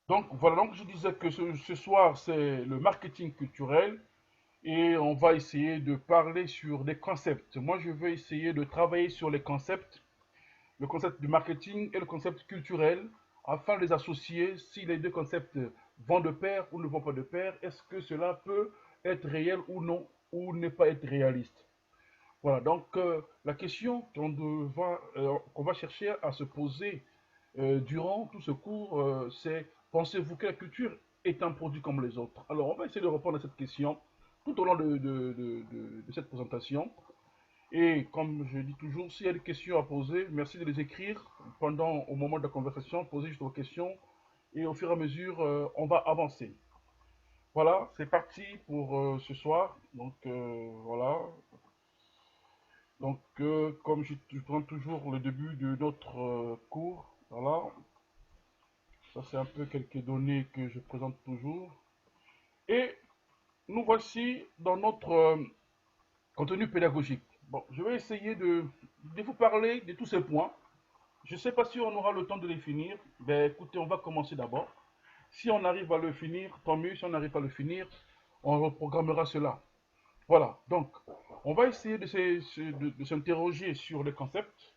Donc voilà, donc je disais que ce soir c'est le marketing culturel et on va essayer de parler sur des concepts. Moi je veux essayer de travailler sur les concepts, le concept du marketing et le concept culturel afin de les associer si les deux concepts vont de pair ou ne vont pas de pair. Est-ce que cela peut être réel ou non ou ne pas être réaliste? Voilà, donc la question qu'on va chercher à se poser durant tout ce cours, c'est pensez-vous que la culture est un produit comme les autres? Alors, on va essayer de répondre à cette question tout au long de cette présentation. Et comme je dis toujours, s'il y a des questions à poser, merci de les écrire au moment de la conversation, posez juste vos questions et au fur et à mesure, on va avancer. Voilà, c'est parti pour ce soir. Donc, voilà. Donc, comme je prends toujours le début de notre cours, voilà, ça c'est un peu quelques données que je présente toujours. Et nous voici dans notre contenu pédagogique. Bon, je vais essayer de vous parler de tous ces points. Je ne sais pas si on aura le temps de les finir. Ben écoutez, on va commencer d'abord. Si on arrive à le finir, tant mieux. Si on n'arrive pas à le finir, on reprogrammera cela. Voilà, donc on va essayer de s'interroger sur les concepts.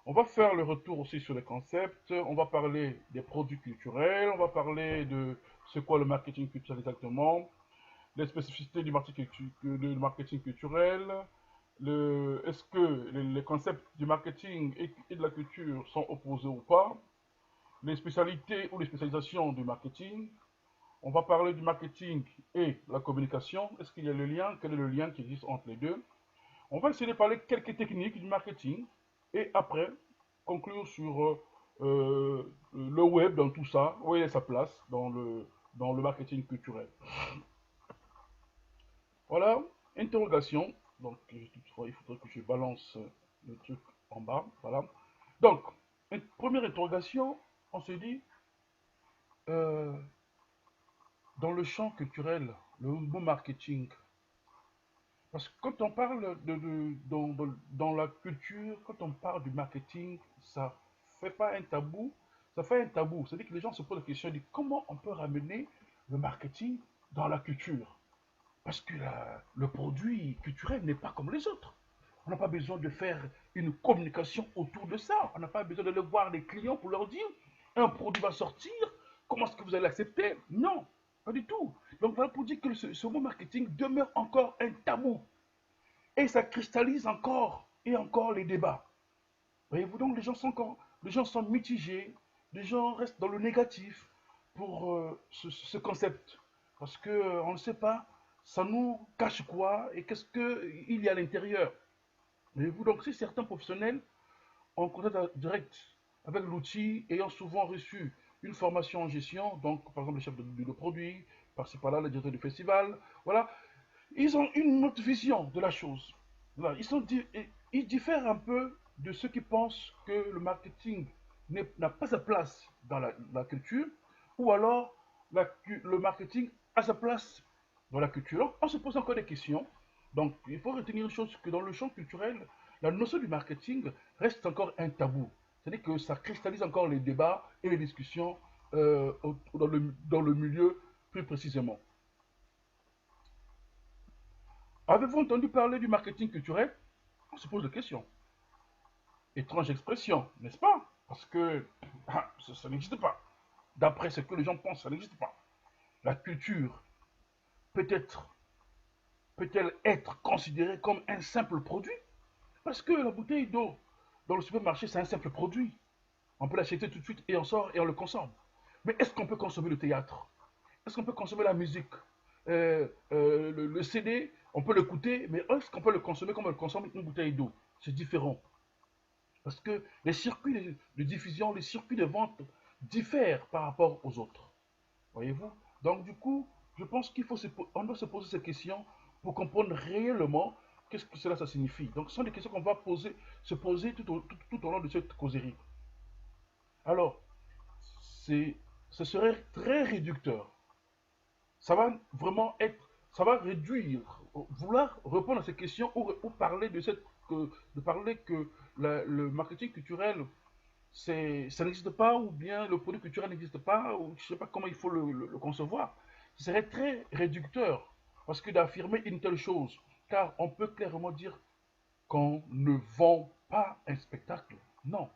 On va faire le retour aussi sur les concepts. On va parler des produits culturels. On va parler de ce qu'est le marketing culturel exactement, les spécificités du marketing culturel. Est-ce que les concepts du marketing et de la culture sont opposés ou pas? Les spécialités ou les spécialisations du marketing. On va parler du marketing et la communication. Est-ce qu'il y a le lien? Quel est le lien qui existe entre les deux? On va essayer de parler quelques techniques du marketing et après conclure sur le web dans tout ça, où il a sa place dans le marketing culturel. Voilà, interrogation. Donc, toutefois, il faudrait que je balance le truc en bas. Voilà. Donc, une première interrogation, on se dit, euh, dans le champ culturel, le mot marketing. Parce que quand on parle dans la culture, quand on parle du marketing, ça fait pas un tabou, ça fait un tabou. C'est-à-dire que les gens se posent la question de comment on peut ramener le marketing dans la culture. Parce que le produit culturel n'est pas comme les autres. On n'a pas besoin de faire une communication autour de ça. On n'a pas besoin d'aller voir les clients pour leur dire un produit va sortir, comment est-ce que vous allez l'accepter? Non, pas du tout. Donc voilà pour dire que ce mot marketing demeure encore un tabou. Et ça cristallise encore et encore les débats. Voyez-vous, donc les gens sont mitigés, les gens restent dans le négatif pour ce concept. Parce que on ne sait pas, ça nous cache quoi et qu'est-ce qu'il y a à l'intérieur. Voyez-vous, donc si certains professionnels ont contact direct avec l'outil, ayant souvent reçu une formation en gestion, donc par exemple le chef de produit, par-ci par-là, le directeur du festival, voilà, ils ont une autre vision de la chose. Voilà, ils diffèrent un peu de ceux qui pensent que le marketing n'a pas sa place dans la culture, ou alors le marketing a sa place dans la culture. Donc, on se pose encore des questions. Donc, il faut retenir une chose que dans le champ culturel, la notion du marketing reste encore un tabou. C'est-à-dire que ça cristallise encore les débats et les discussions dans le milieu plus précisément. Avez-vous entendu parler du marketing culturel? On se pose des questions. Étrange expression, n'est-ce pas? Parce que ça n'existe pas. D'après ce que les gens pensent, ça n'existe pas. La culture peut-être peut-elle être considérée comme un simple produit? Parce que la bouteille d'eau dans le supermarché, c'est un simple produit. On peut l'acheter tout de suite et on sort et on le consomme. Mais est-ce qu'on peut consommer le théâtre? Est-ce qu'on peut consommer la musique? Le CD, on peut l'écouter, mais est-ce qu'on peut le consommer comme on le consomme une bouteille d'eau? C'est différent. Parce que les circuits de diffusion, les circuits de vente diffèrent par rapport aux autres. Voyez-vous? Donc du coup, je pense on doit se poser ces questions pour comprendre réellement qu'est-ce que cela ça signifie. Donc ce sont des questions qu'on va se poser tout au long de cette causerie. Alors, ce serait très réducteur. Ça va vraiment ça va réduire, vouloir répondre à ces questions ou parler de parler que le marketing culturel ça n'existe pas, ou bien le produit culturel n'existe pas, ou je ne sais pas comment il faut le concevoir. Ce serait très réducteur, parce que d'affirmer une telle chose, car on peut clairement dire qu'on ne vend pas un spectacle. Non,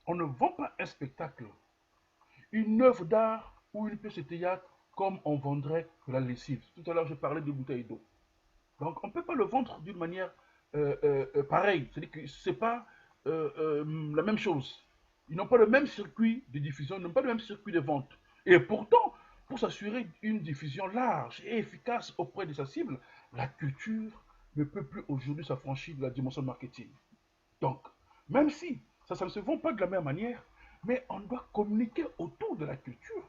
on ne vend pas un spectacle, une œuvre d'art ou une pièce de théâtre comme on vendrait de la lessive. Tout à l'heure, je parlais de bouteilles d'eau. Donc, on ne peut pas le vendre d'une manière pareille. C'est-à-dire que ce n'est pas la même chose. Ils n'ont pas le même circuit de diffusion, ils n'ont pas le même circuit de vente. Et pourtant, pour s'assurer une diffusion large et efficace auprès de sa cible, la culture ne peut plus aujourd'hui s'affranchir de la dimension marketing. Donc, même si ça ne se vend pas de la même manière, mais on doit communiquer autour de la culture.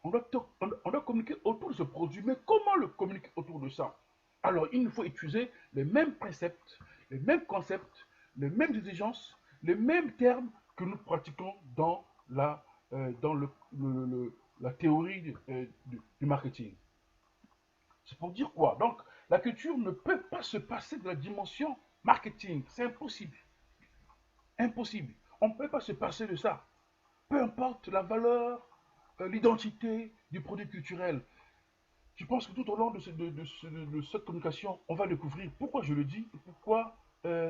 On doit communiquer autour de ce produit. Mais comment le communiquer autour de ça? Alors, il nous faut utiliser les mêmes préceptes, les mêmes concepts, les mêmes exigences, les mêmes termes que nous pratiquons dans la théorie du marketing. C'est pour dire quoi? Donc, la culture ne peut pas se passer de la dimension marketing. C'est impossible. Impossible. On ne peut pas se passer de ça. Peu importe la valeur, l'identité du produit culturel. Je pense que tout au long de cette communication, on va découvrir pourquoi je le dis et pourquoi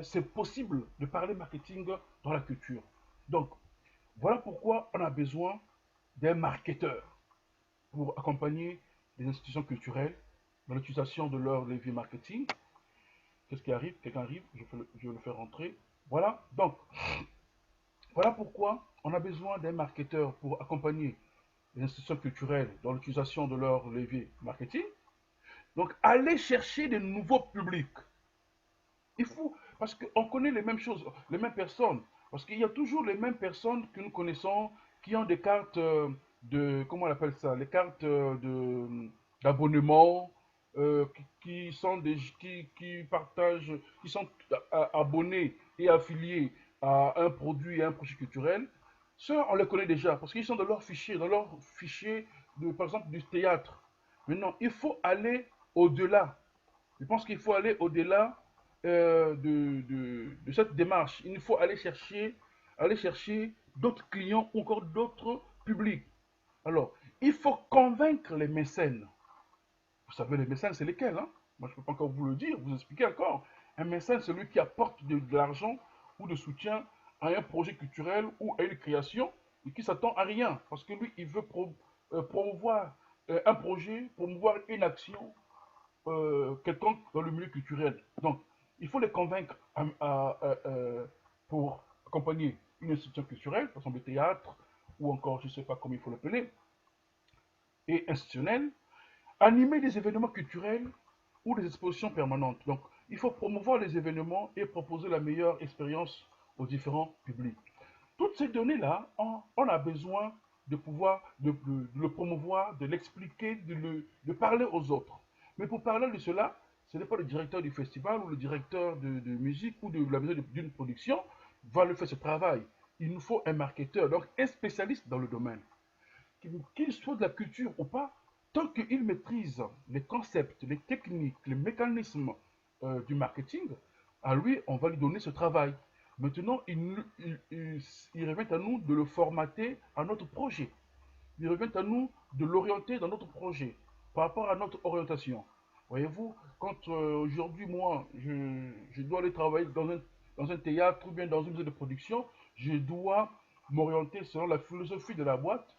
c'est possible de parler marketing dans la culture. Donc, voilà pourquoi on a besoin d'un marketeur pour accompagner les institutions culturelles dans l'utilisation de leur levier marketing. Qu'est-ce qui arrive? Quelqu'un arrive, je le fais rentrer. Voilà. Donc, voilà pourquoi on a besoin d'un marketeur pour accompagner les institutions culturelles dans l'utilisation de leur levier marketing. Donc, aller chercher de nouveaux publics. Il faut, parce qu'on connaît les mêmes choses, les mêmes personnes. Parce qu'il y a toujours les mêmes personnes que nous connaissons qui ont des cartes comment on appelle ça, les cartes d'abonnement, qui partagent, qui sont abonnés et affiliés à un produit et à un projet culturel. Ceux, on les connaît déjà, parce qu'ils sont dans leur fichier par exemple, du théâtre. Maintenant, il faut aller au-delà. Je pense qu'il faut aller au-delà de cette démarche. Il faut aller chercher d'autres clients ou encore d'autres publics. Alors, il faut convaincre les mécènes. Vous savez, les mécènes, c'est lesquels, hein? Moi, je ne peux pas encore vous le dire, vous expliquer encore. Un mécène, c'est celui qui apporte de l'argent ou de soutien à un projet culturel ou à une création et qui s'attend à rien. Parce que lui, il veut promouvoir un projet, promouvoir une action quelconque dans le milieu culturel. Donc, il faut les convaincre pour accompagner une institution culturelle, par exemple le théâtre, ou encore, je ne sais pas comment il faut l'appeler, et institutionnelle, animer des événements culturels ou des expositions permanentes. Donc, il faut promouvoir les événements et proposer la meilleure expérience aux différents publics. Toutes ces données-là, on a besoin de pouvoir de le promouvoir, de l'expliquer, de parler aux autres. Mais pour parler de cela, ce n'est pas le directeur du festival ou le directeur de musique ou de la maison d'une production va le faire ce travail. Il nous faut un marketeur, donc un spécialiste dans le domaine. Qu'il soit de la culture ou pas, tant qu'il maîtrise les concepts, les techniques, les mécanismes du marketing, à lui, on va lui donner ce travail. Maintenant, il revient à nous de le formater à notre projet. Il revient à nous de l'orienter dans notre projet, par rapport à notre orientation. Voyez-vous, quand aujourd'hui, moi, je dois aller travailler dans un théâtre ou bien dans une maison de production, je dois m'orienter selon la philosophie de la boîte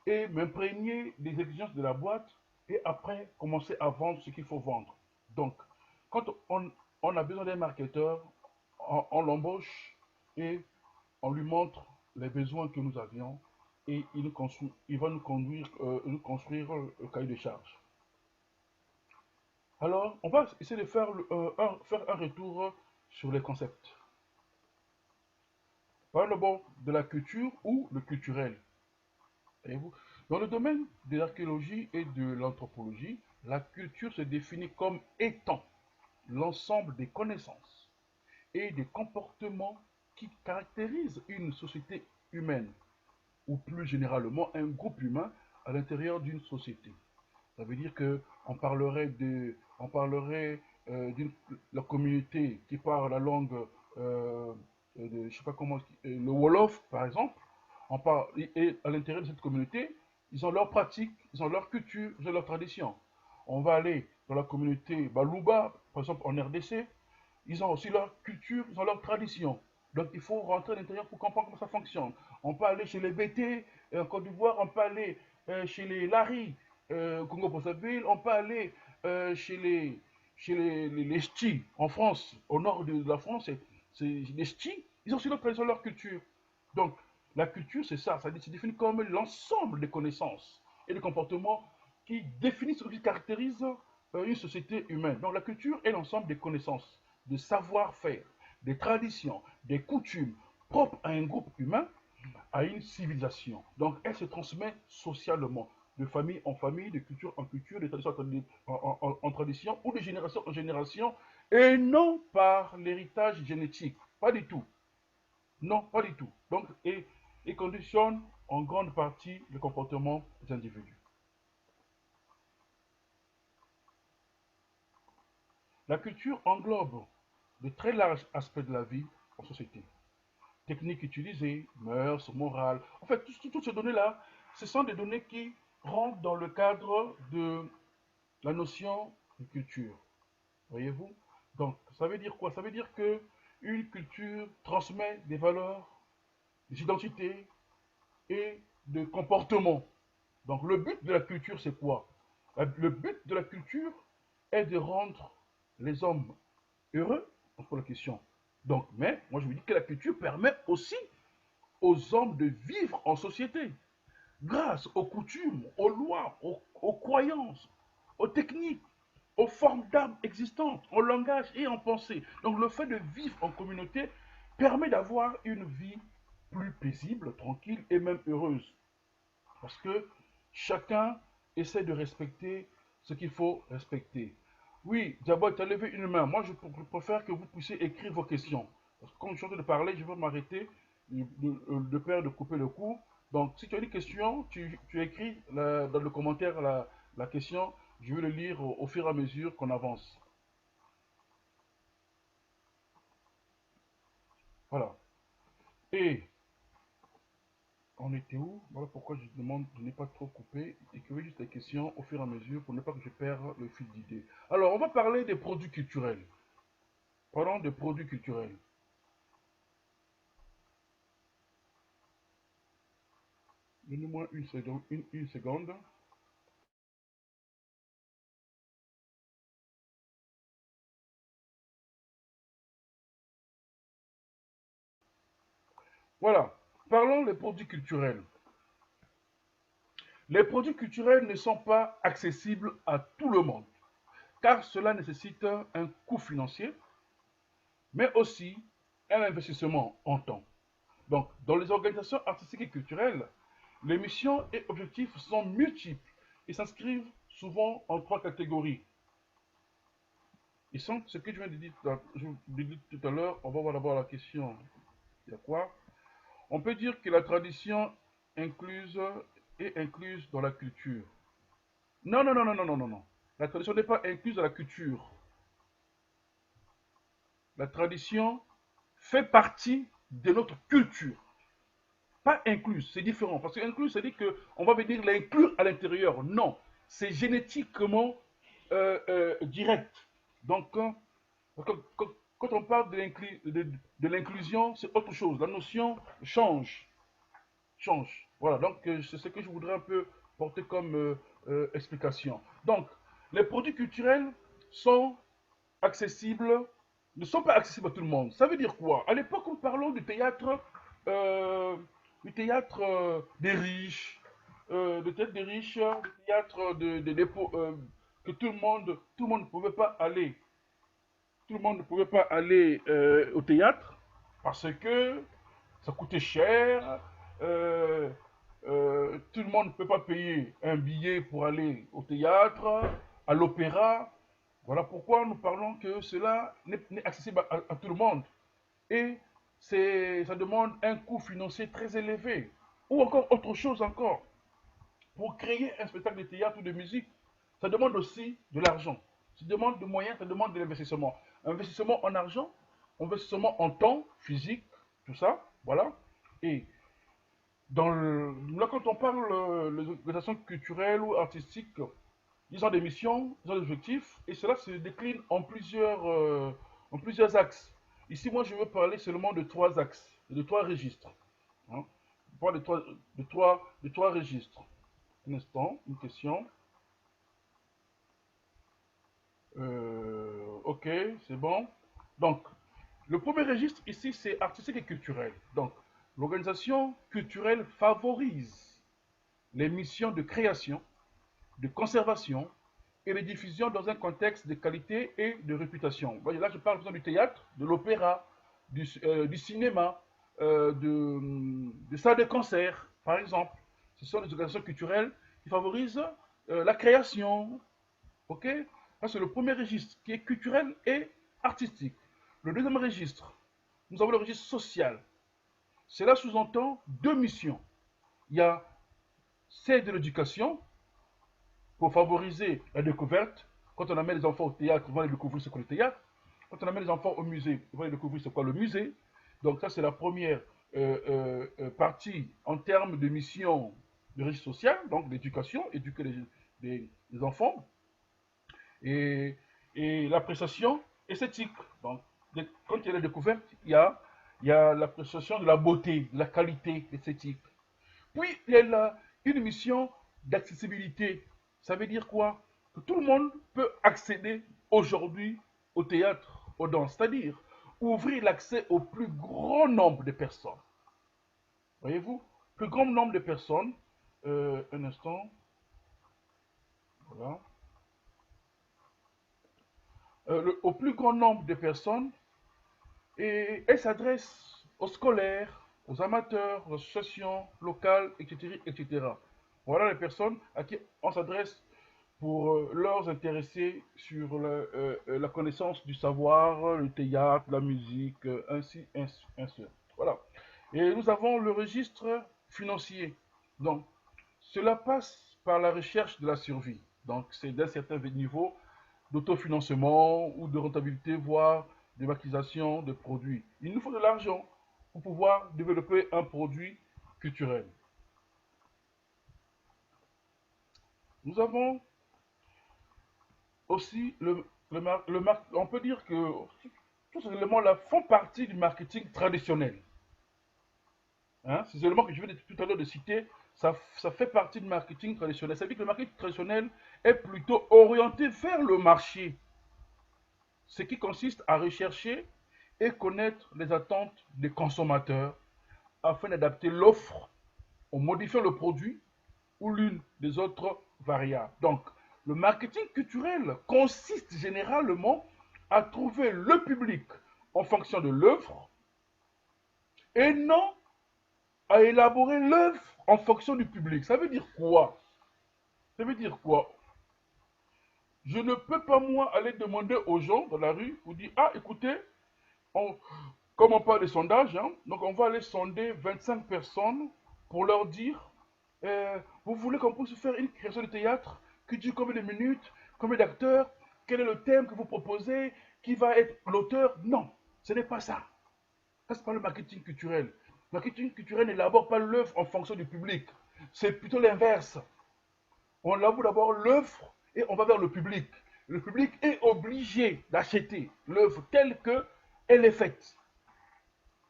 et m'imprégner des exigences de la boîte et après commencer à vendre ce qu'il faut vendre. Donc, quand on a besoin d'un marketeur, on l'embauche et on lui montre les besoins que nous avions et il va nous construire le cahier de charge. Alors, on va essayer de faire un retour sur les concepts. Parlons d'abord de la culture ou le culturel. Voyez-vous? Dans le domaine de l'archéologie et de l'anthropologie, la culture se définit comme étant l'ensemble des connaissances et des comportements qui caractérisent une société humaine, ou plus généralement un groupe humain à l'intérieur d'une société. Ça veut dire que on parlerait de la communauté qui parle la langue euh, je sais pas comment, le Wolof, par exemple, et à l'intérieur de cette communauté, ils ont leurs pratiques, ils ont leur culture, ils ont leur tradition. On va aller dans la communauté Baluba, par exemple en RDC, ils ont aussi leur culture, ils ont leur tradition. Donc il faut rentrer à l'intérieur pour comprendre comment ça fonctionne. On peut aller chez les BT en Côte d'Ivoire, on peut aller chez les Lari au Congo-Brazzaville, on peut aller chez les Ch'tis en France, au nord de la France, c'est les Ch'tis, ils ont aussi leur tradition, leur culture. Donc la culture, c'est ça, ça se définit comme l'ensemble des connaissances et des comportements qui définissent ou qui caractérisent une société humaine. Donc la culture est l'ensemble des connaissances, de savoir-faire, des traditions, des coutumes propres à un groupe humain, à une civilisation. Donc elle se transmet socialement, de famille en famille, de culture en culture, de tradition en tradition, ou de génération en génération, et non par l'héritage génétique. Pas du tout. Non, pas du tout. Donc, et conditionne en grande partie le comportement des individus. La culture englobe de très larges aspects de la vie en société. Techniques utilisées, mœurs, morales. En fait, toutes ces données-là, ce sont des données qui rentrent dans le cadre de la notion de culture. Voyez-vous? Donc, ça veut dire quoi? Ça veut dire que une culture transmet des valeurs, des identités et des comportements. Donc, le but de la culture, c'est quoi? Le but de la culture est de rendre les hommes heureux, on se pose la question. Donc, mais moi je me dis que la culture permet aussi aux hommes de vivre en société, grâce aux coutumes, aux lois, aux croyances, aux techniques, aux formes d'âme existantes, au langage et en pensée. Donc le fait de vivre en communauté permet d'avoir une vie plus paisible, tranquille et même heureuse. Parce que chacun essaie de respecter ce qu'il faut respecter. Oui, Diabo, tu as levé une main. Moi, je préfère que vous puissiez écrire vos questions. Parce que quand je suis en train de parler, je vais m'arrêter de peur de couper le coup. Donc, si tu as une question, tu écris dans le commentaire la question. Je vais le lire au fur et à mesure qu'on avance. Voilà. Et on était où? Voilà pourquoi je demande de ne pas trop couper. Écrivez juste les questions au fur et à mesure pour ne pas que je perde le fil d'idée. Alors, on va parler des produits culturels. Parlons des produits culturels. Donnez-moi une seconde, une seconde. Voilà. Parlons des produits culturels. Les produits culturels ne sont pas accessibles à tout le monde, car cela nécessite un coût financier, mais aussi un investissement en temps. Donc, dans les organisations artistiques et culturelles, les missions et objectifs sont multiples et s'inscrivent souvent en trois catégories. Ils sont ce que je viens de dire tout à l'heure. On va voir d'abord la question. Il y a quoi? On peut dire que la tradition incluse est incluse dans la culture. Non, non, non, non, non, non, non, non. La tradition n'est pas incluse dans la culture. La tradition fait partie de notre culture. Pas incluse, c'est différent. Parce que incluse, c'est dire qu'on va venir l'inclure à l'intérieur. Non, c'est génétiquement direct. Donc, quand on parle de l'inclusion, c'est autre chose. La notion change. Change. Voilà, donc c'est ce que je voudrais un peu porter comme explication. Donc, les produits culturels sont accessibles, ne sont pas accessibles à tout le monde. Ça veut dire quoi? À l'époque, nous parlons euh, du théâtre des riches, du théâtre des riches, du théâtre que tout le monde ne pouvait pas aller. Tout le monde ne pouvait pas aller au théâtre parce que ça coûtait cher. Tout le monde ne peut pas payer un billet pour aller au théâtre, à l'opéra. Voilà pourquoi nous parlons que cela n'est accessible à tout le monde. Et ça demande un coût financier très élevé. Ou encore autre chose encore. Pour créer un spectacle de théâtre ou de musique, ça demande aussi de l'argent. Ça demande de moyens, ça demande de l'investissement. Investissement en argent, investissement en temps physique, tout ça, voilà. Et là, quand on parle des organisations culturelles ou artistiques, ils ont des missions, ils ont des objectifs, et cela se décline en plusieurs axes. Ici, moi, je veux parler seulement de trois axes, de trois registres. Hein. Je parle de trois registres. Un instant, une question. Ok, c'est bon. Donc, le premier registre ici, c'est artistique et culturel. Donc, l'organisation culturelle favorise les missions de création, de conservation et de diffusion dans un contexte de qualité et de réputation. Voyez, là, je parle par exemple du théâtre, de l'opéra, du cinéma, de salles de concert, par exemple. Ce sont des organisations culturelles qui favorisent la création. Ok. Ça, c'est le premier registre qui est culturel et artistique. Le deuxième registre, nous avons le registre social. Cela sous-entend deux missions. Il y a celle de l'éducation, pour favoriser la découverte. Quand on amène les enfants au théâtre, ils vont aller découvrir ce qu'est le théâtre. Quand on amène les enfants au musée, ils vont aller découvrir ce qu'est le musée. Donc ça, c'est la première partie en termes de mission de registre social, donc l'éducation, éduquer les enfants, et, et l'appréciation esthétique. Donc, quand il y a la découverte, il y a l'appréciation de la beauté, de la qualité esthétique. Puis, il y a une mission d'accessibilité. Ça veut dire quoi? Que tout le monde peut accéder aujourd'hui au théâtre, aux danses. C'est-à-dire ouvrir l'accès au plus grand nombre de personnes. Voyez-vous? Plus grand nombre de personnes. Un instant. Voilà. Au plus grand nombre de personnes. Et elle s'adresse aux scolaires, aux amateurs, aux associations locales, etc., etc. Voilà les personnes à qui on s'adresse pour leur intéresser sur la connaissance du savoir, le théâtre, la musique, ainsi. Voilà. Et nous avons le registre financier. Donc, cela passe par la recherche de la survie. Donc, c'est d'un certain niveau d'autofinancement ou de rentabilité, voire de maquisation de produits. Il nous faut de l'argent pour pouvoir développer un produit culturel. Nous avons aussi on peut dire que tous ces éléments-là font partie du marketing traditionnel. Hein, ces éléments que je viens tout à l'heure de citer, ça fait partie du marketing traditionnel. Ça veut dire que le marketing traditionnel est plutôt orienté vers le marché, ce qui consiste à rechercher et connaître les attentes des consommateurs afin d'adapter l'offre en modifiant le produit ou l'une des autres variables. Donc, le marketing culturel consiste généralement à trouver le public en fonction de l'œuvre et non à élaborer l'œuvre en fonction du public. Ça veut dire quoi? Ça veut dire quoi? Je ne peux pas, moi, aller demander aux gens dans la rue, ou dire, ah, écoutez, on, comme on parle de sondage, hein, donc on va aller sonder 25 personnes pour leur dire, vous voulez qu'on puisse faire une création de théâtre qui dure combien de minutes, combien d'acteurs, quel est le thème que vous proposez, qui va être l'auteur? Non, ce n'est pas ça. Ça, c'est pas le marketing culturel. Le marketing culturel n'élabore pas l'œuvre en fonction du public. C'est plutôt l'inverse. On élabore d'abord l'œuvre et on va vers le public. Le public est obligé d'acheter l'œuvre telle qu'elle est faite,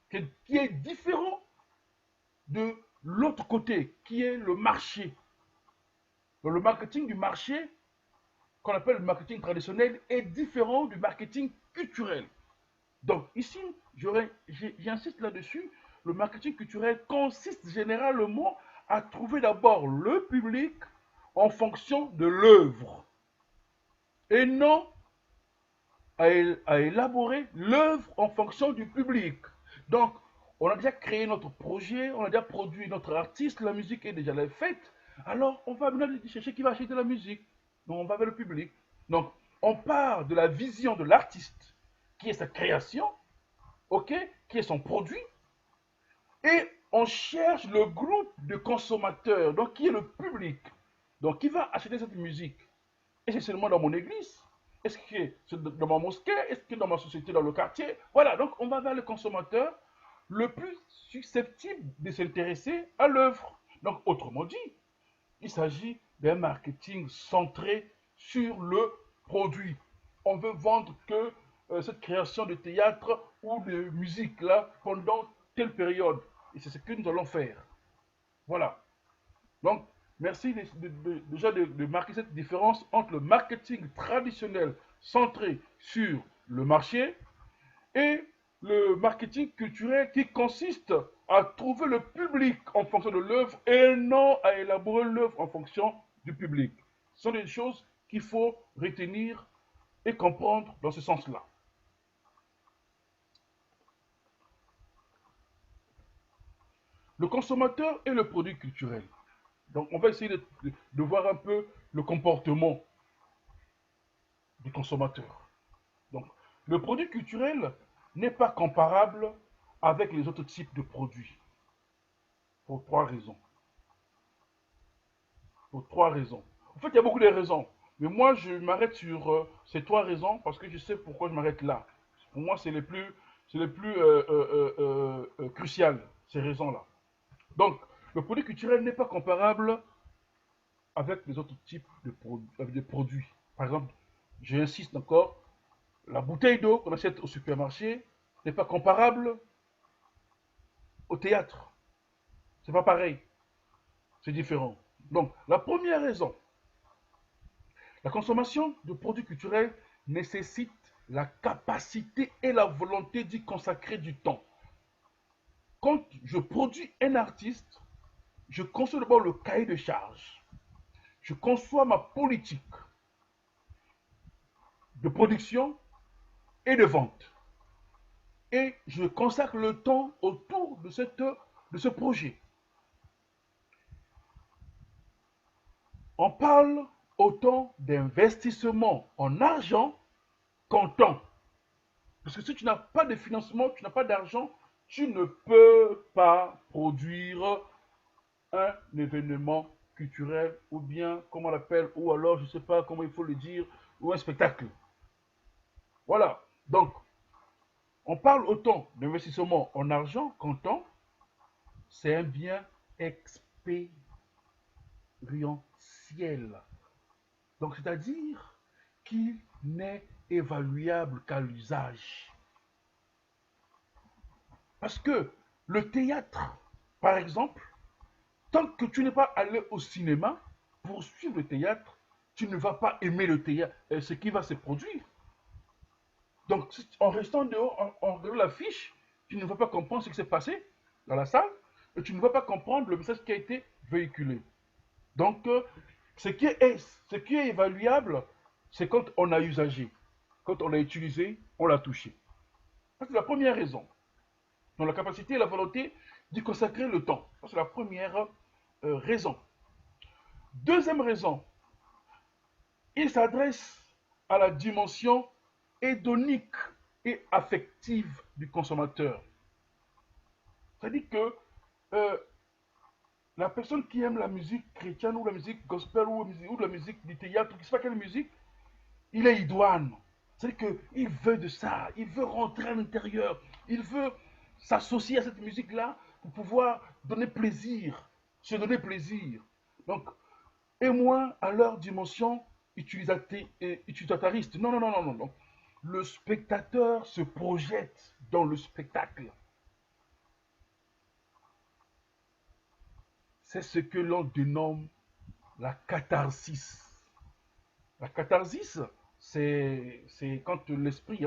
qui est différent de l'autre côté, qui est le marché. Donc, le marketing du marché, qu'on appelle le marketing traditionnel, est différent du marketing culturel. Donc ici, j'insiste là-dessus, le marketing culturel consiste généralement à trouver d'abord le public en fonction de l'œuvre et non à élaborer l'œuvre en fonction du public. Donc, on a déjà créé notre projet, on a déjà produit notre artiste, la musique est déjà faite. Alors, on va maintenant chercher qui va acheter la musique. Donc, on va vers le public. Donc, on part de la vision de l'artiste, qui est sa création, ok, qui est son produit, et on cherche le groupe de consommateurs, donc qui est le public, donc qui va acheter cette musique. Et c'est seulement dans mon église? Est-ce que c'est dans ma mosquée? Est-ce que dans ma société, dans le quartier? Voilà, donc on va vers le consommateur le plus susceptible de s'intéresser à l'œuvre. Donc, autrement dit, il s'agit d'un marketing centré sur le produit. On veut vendre que cette création de théâtre ou de musique là pendant telle période. Et c'est ce que nous allons faire. Voilà. Donc, merci déjà de marquer cette différence entre le marketing traditionnel centré sur le marché et le marketing culturel qui consiste à trouver le public en fonction de l'œuvre et non à élaborer l'œuvre en fonction du public. Ce sont des choses qu'il faut retenir et comprendre dans ce sens-là. Le consommateur et le produit culturel. Donc, on va essayer de voir un peu le comportement du consommateur. Donc, le produit culturel n'est pas comparable avec les autres types de produits. Pour trois raisons. Pour trois raisons. En fait, il y a beaucoup de raisons. Mais moi, je m'arrête sur ces trois raisons parce que je sais pourquoi je m'arrête là. Pour moi, c'est les plus cruciales, ces raisons-là. Donc, le produit culturel n'est pas comparable avec les autres types de produits. Par exemple, j'insiste encore, la bouteille d'eau qu'on achète au supermarché n'est pas comparable au théâtre. C'est pas pareil. C'est différent. Donc, la première raison, la consommation de produits culturels nécessite la capacité et la volonté d'y consacrer du temps. Quand je produis un artiste, je conçois d'abord le cahier de charge. Je conçois ma politique de production et de vente. Et je consacre le temps autour de ce projet. On parle autant d'investissement en argent qu'en temps. Parce que si tu n'as pas de financement, tu n'as pas d'argent, tu ne peux pas produire un événement culturel ou bien, comment on l'appelle, ou alors, je ne sais pas comment il faut le dire, ou un spectacle. Voilà. Donc, on parle autant d'investissement en argent qu'en temps. C'est un bien expérientiel. Donc, c'est-à-dire qu'il n'est évaluable qu'à l'usage. Parce que le théâtre, par exemple, tant que tu n'es pas allé au cinéma pour suivre le théâtre, tu ne vas pas aimer le théâtre, ce qui va se produire. Donc, en restant dehors, en regardant l'affiche, tu ne vas pas comprendre ce qui s'est passé dans la salle et tu ne vas pas comprendre le message qui a été véhiculé. Donc, ce qui est évaluable, c'est quand on a usagé. Quand on l'a utilisé, on l'a touché. C'est la première raison. Donc, la capacité et la volonté d'y consacrer le temps. C'est la première raison. Deuxième raison, il s'adresse à la dimension hédonique et affective du consommateur. C'est-à-dire que euh, la personne qui aime la musique chrétienne ou la musique gospel ou la musique du théâtre, je ne sais pas quelle musique, il est idoine. C'est-à-dire qu'il veut de ça, il veut rentrer à l'intérieur, il veut s'associer à cette musique-là pour pouvoir donner plaisir, se donner plaisir. Donc, et moins à leur dimension utilitariste. Non, non, non, non, non, non. Le spectateur se projette dans le spectacle. C'est ce que l'on dénomme la catharsis. La catharsis, c'est quand l'esprit,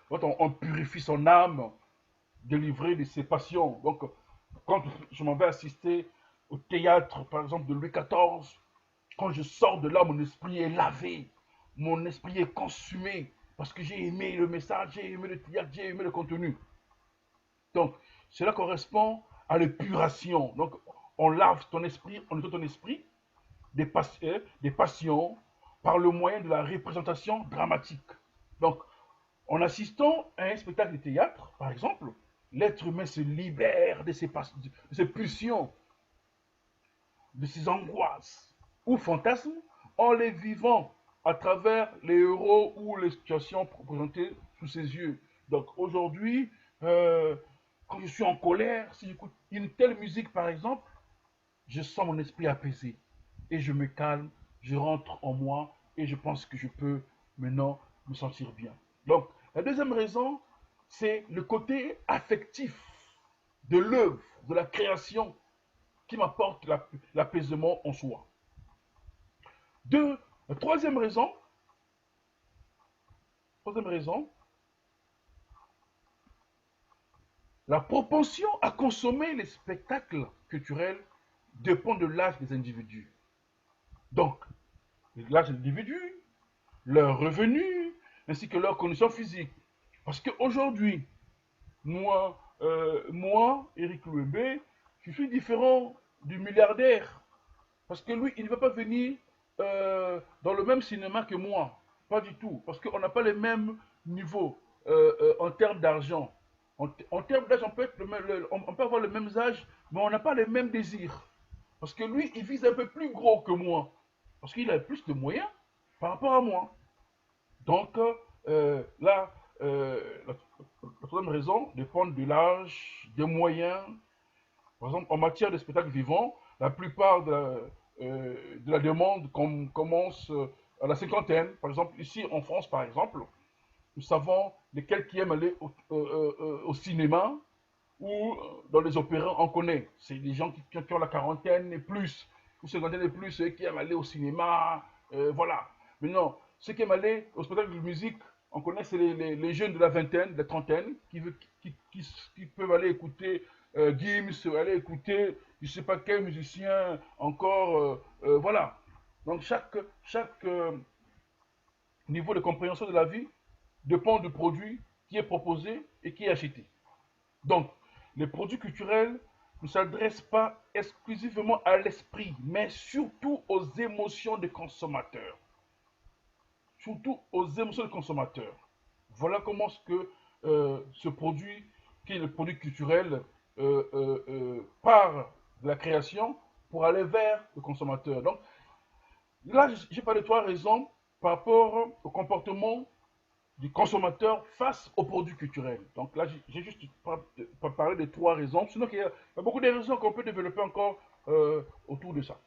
quand on purifie son âme, délivré de ses passions. Donc, quand je m'en vais assister au théâtre, par exemple, de Louis XIV, quand je sors de là, mon esprit est lavé, mon esprit est consumé, parce que j'ai aimé le message, j'ai aimé le théâtre, j'ai aimé le contenu. Donc, cela correspond à l'épuration. Donc, on lave ton esprit, on nettoie ton esprit des passions par le moyen de la représentation dramatique. Donc, en assistant à un spectacle de théâtre, par exemple, l'être humain se libère de ses pulsions, de ses angoisses ou fantasmes en les vivant à travers les héros ou les situations représentées sous ses yeux. Donc aujourd'hui, quand je suis en colère, si j'écoute une telle musique par exemple, je sens mon esprit apaisé et je me calme, je rentre en moi et je pense que je peux maintenant me sentir bien. Donc, la deuxième raison, c'est le côté affectif de l'œuvre, de la création qui m'apporte l'apaisement en soi. Deux, la troisième raison, la propension à consommer les spectacles culturels dépend de l'âge des individus. Donc, l'âge des individus, leurs revenus, ainsi que leurs conditions physiques. Parce qu'aujourd'hui, moi, Eric Louembe, je suis différent du milliardaire. Parce que lui, il ne va pas venir dans le même cinéma que moi. Pas du tout. Parce qu'on n'a pas les mêmes niveaux en termes d'argent. En termes d'âge, on peut avoir les mêmes âges, mais on n'a pas les mêmes désirs. Parce que lui, il vise un peu plus gros que moi. Parce qu'il a plus de moyens par rapport à moi. Donc, là, la troisième raison dépend de l'âge, des moyens. Par exemple, en matière de spectacle vivant, la plupart de la demande commence à la cinquantaine. Par exemple, ici en France, par exemple, nous savons lesquels qui aiment aller au cinéma ou dans les opéras, on connaît. C'est des gens qui ont la quarantaine et plus, ou cinquantaine et plus, ceux qui aiment aller au cinéma, voilà. Maintenant, ceux qui aiment aller au spectacle de musique, on connaît, c'est les jeunes de la vingtaine, de la trentaine, qui peuvent aller écouter Gims, aller écouter, je ne sais pas quel musicien encore, voilà. Donc chaque niveau de compréhension de la vie dépend du produit qui est proposé et qui est acheté. Donc, les produits culturels ne s'adressent pas exclusivement à l'esprit, mais surtout aux émotions des consommateurs. Surtout aux émotions des consommateurs. Voilà comment ce produit, qui est le produit culturel, part de la création pour aller vers le consommateur. Donc, là, j'ai parlé de trois raisons par rapport au comportement du consommateur face aux produits culturels. Donc là, j'ai juste parlé de trois raisons. Sinon, il y a beaucoup de raisons qu'on peut développer encore autour de ça.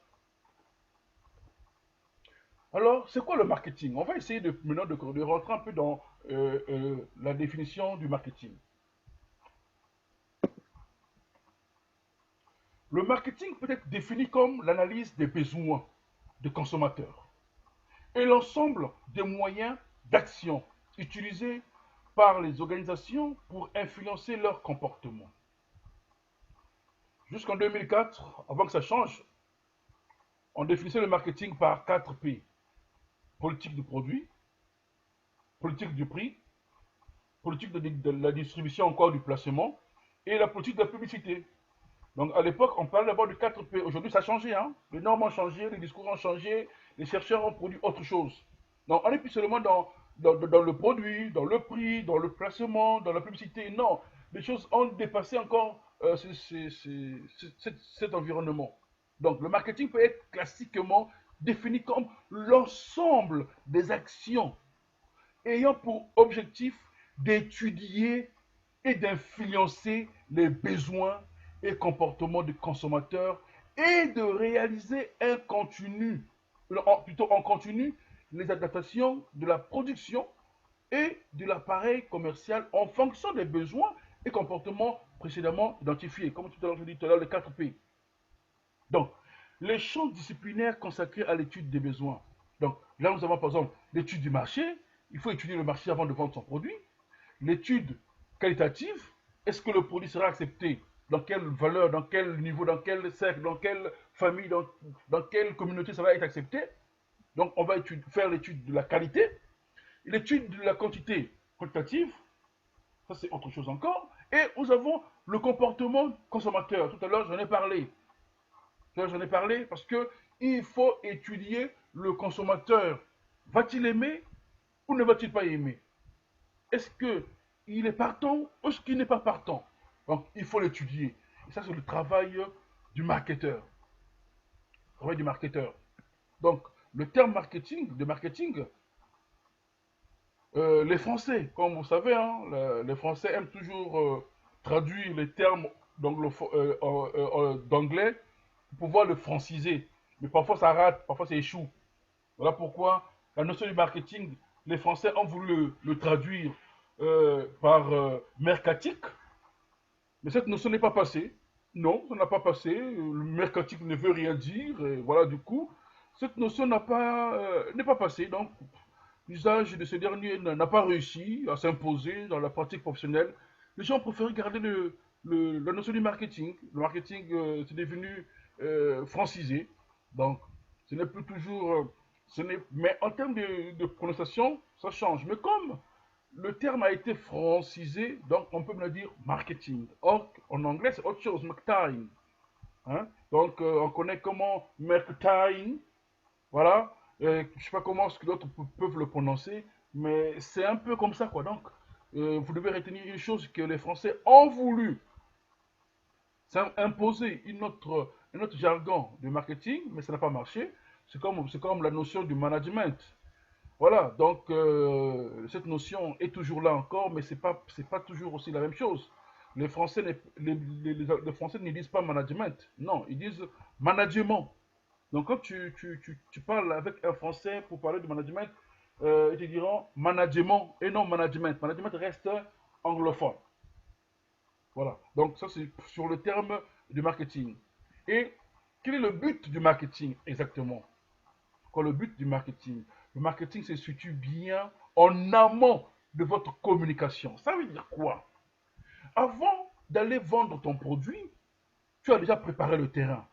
Alors, c'est quoi le marketing? On va essayer maintenant de rentrer un peu dans la définition du marketing. Le marketing peut être défini comme l'analyse des besoins des consommateurs et l'ensemble des moyens d'action utilisés par les organisations pour influencer leur comportement. Jusqu'en 2004, avant que ça change, on définissait le marketing par 4 P. Politique du produit, politique du prix, politique de la distribution encore du placement et la politique de la publicité. Donc à l'époque, on parlait d'abord de 4 P. Aujourd'hui, ça a changé. Hein? Les normes ont changé, les discours ont changé, les chercheurs ont produit autre chose. Donc on n'est plus seulement dans le produit, dans le prix, dans le placement, dans la publicité. Non, les choses ont dépassé encore cet environnement. Donc le marketing peut être classiquement défini comme l'ensemble des actions ayant pour objectif d'étudier et d'influencer les besoins et comportements des consommateurs et de réaliser un continu, plutôt en continu, les adaptations de la production et de l'appareil commercial en fonction des besoins et comportements précédemment identifiés, comme tout à l'heure je dis tout à l'heure, les 4 P. Donc, les champs disciplinaires consacrés à l'étude des besoins. Donc, là, nous avons par exemple l'étude du marché. Il faut étudier le marché avant de vendre son produit. L'étude qualitative. Est-ce que le produit sera accepté? Dans quelle valeur, dans quel niveau, dans quel cercle, dans quelle famille, dans quelle communauté ça va être accepté? Donc, on va faire l'étude de la qualité. L'étude de la quantité quantitative. Ça, c'est autre chose encore. Et nous avons le comportement consommateur. Tout à l'heure, j'en ai parlé. J'en ai parlé parce que il faut étudier le consommateur. Va-t-il aimer ou ne va-t-il pas aimer? Est-ce qu'il est partant ou est-ce qu'il n'est pas partant? Donc, il faut l'étudier. Et ça, c'est le travail du marketeur. Le travail du marketeur. Donc, le terme marketing, de marketing, les Français, comme vous savez, hein, les Français aiment toujours traduire les termes d'anglais pour pouvoir le franciser. Mais parfois ça rate, parfois ça échoue. Voilà pourquoi la notion du marketing, les Français ont voulu le traduire par mercatique, mais cette notion n'est pas passée. Non, ça n'a pas passé. Le mercatique ne veut rien dire. Et voilà, du coup, cette notion n'est pas passée. Donc, l'usage de ce dernier n'a pas réussi à s'imposer dans la pratique professionnelle. Les gens préfèrent garder la notion du marketing. Le marketing, c'est devenu francisé. Donc, ce n'est plus toujours. Mais en termes de prononciation, ça change. Mais comme le terme a été francisé, donc on peut me le dire marketing. Or, en anglais, c'est autre chose, marketing. Hein? Donc, on connaît comment marketing. Voilà. Je ne sais pas comment ce que d'autres peuvent le prononcer, mais c'est un peu comme ça, quoi. Donc, vous devez retenir une chose que les Français ont voulu. C'est imposer un autre jargon de marketing, mais ça n'a pas marché. C'est comme la notion du management. Voilà, donc cette notion est toujours là encore, mais c'est pas toujours aussi la même chose. Les Français ne disent pas management, non, ils disent management. Donc quand tu parles avec un Français pour parler de management, ils te diront management et non management. Management reste anglophone. Voilà, donc ça c'est sur le terme du marketing. Et quel est le but du marketing exactement? Quoi, le but du marketing? Le marketing se situe bien en amont de votre communication. Ça veut dire quoi? Avant d'aller vendre ton produit, tu as déjà préparé le terrain.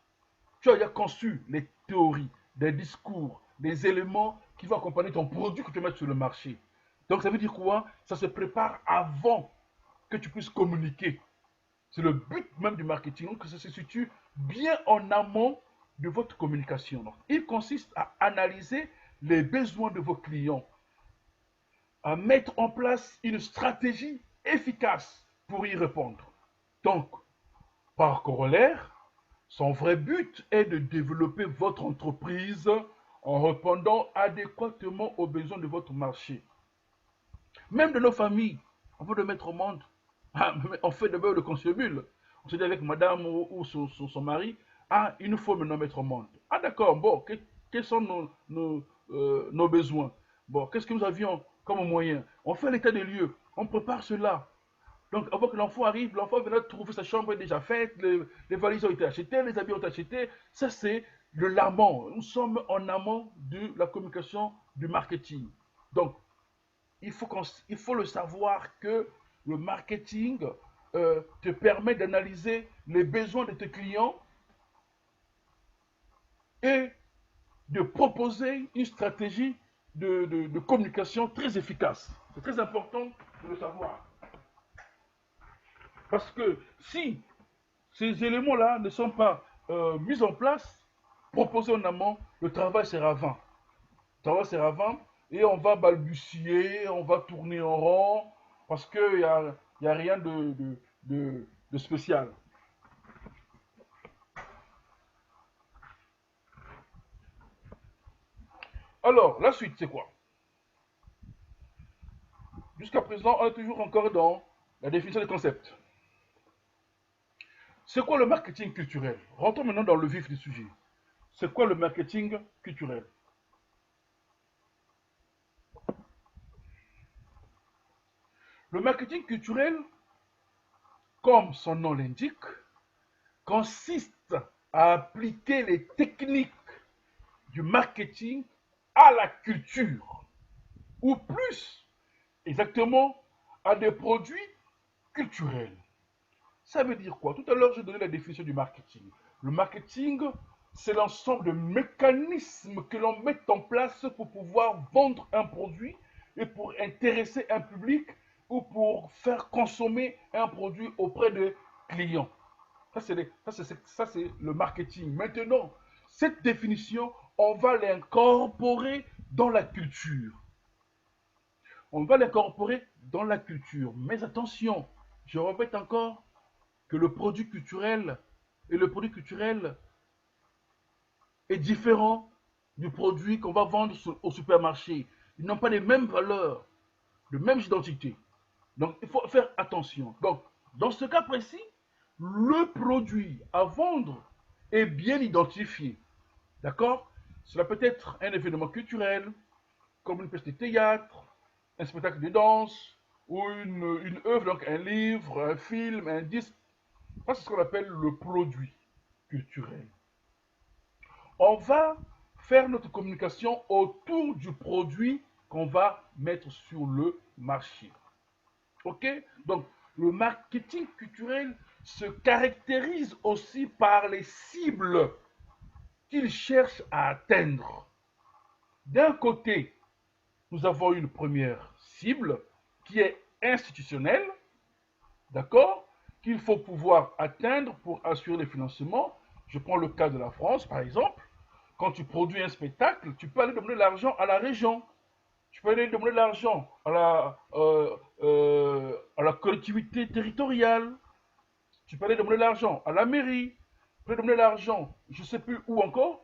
Tu as déjà conçu les théories, des discours, des éléments qui vont accompagner ton produit que tu mets sur le marché. Donc ça veut dire quoi? Ça se prépare avant que tu puisses communiquer. C'est le but même du marketing, donc que ça se situe bien en amont de votre communication. Donc, il consiste à analyser les besoins de vos clients, à mettre en place une stratégie efficace pour y répondre. Donc, par corollaire, son vrai but est de développer votre entreprise en répondant adéquatement aux besoins de votre marché. Même de nos familles, on veut le mettre au monde. On fait d'abord le concubule. On se dit avec madame ou son mari, ah, il nous faut maintenant mettre au monde. Ah d'accord, bon, quels sont nos besoins? Bon, qu'est-ce que nous avions comme moyen? On fait l'état des lieux, on prépare cela. Donc avant que l'enfant arrive, l'enfant vient de trouver sa chambre est déjà faite, les valises ont été achetées, les habits ont été achetés. Ça c'est le l'amont. Nous sommes en amont de la communication du marketing. Donc il faut le savoir que le marketing te permet d'analyser les besoins de tes clients et de proposer une stratégie de communication très efficace. C'est très important de le savoir. Parce que si ces éléments-là ne sont pas mis en place, proposés en amont, le travail sera vain. Le travail sera vain et on va balbutier, on va tourner en rond parce qu'il y a rien de spécial. Alors, la suite, c'est quoi? Jusqu'à présent, on est toujours encore dans la définition des concepts. C'est quoi le marketing culturel? Rentrons maintenant dans le vif du sujet. C'est quoi le marketing culturel? Le marketing culturel, comme son nom l'indique, consiste à appliquer les techniques du marketing à la culture, ou plus exactement à des produits culturels. Ça veut dire quoi? Tout à l'heure, j'ai donné la définition du marketing. Le marketing, c'est l'ensemble de mécanismes que l'on met en place pour pouvoir vendre un produit et pour intéresser un public ou pour faire consommer un produit auprès des clients. Ça, c'est le marketing. Maintenant, cette définition, on va l'incorporer dans la culture. On va l'incorporer dans la culture. Mais attention, je répète encore que le produit culturel et le produit culturel est différent du produit qu'on va vendre au supermarché. Ils n'ont pas les mêmes valeurs, les mêmes identités. Donc, il faut faire attention. Donc, Dans ce cas précis, le produit à vendre est bien identifié. D'accord? Cela peut être un événement culturel, comme une pièce de théâtre, un spectacle de danse, ou une œuvre, donc un livre, un film, un disque. Ça, c'est ce qu'on appelle le produit culturel. On va faire notre communication autour du produit qu'on va mettre sur le marché. Ok? Donc, le marketing culturel se caractérise aussi par les cibles qu'il cherche à atteindre. D'un côté, nous avons une première cible qui est institutionnelle, d'accord, qu'il faut pouvoir atteindre pour assurer les financements. Je prends le cas de la France, par exemple. Quand tu produis un spectacle, tu peux aller demander l'argent à la région. Tu peux aller demander l'argent à la collectivité territoriale. Tu peux aller demander l'argent à la mairie. Tu peux aller demander l'argent, je ne sais plus où encore.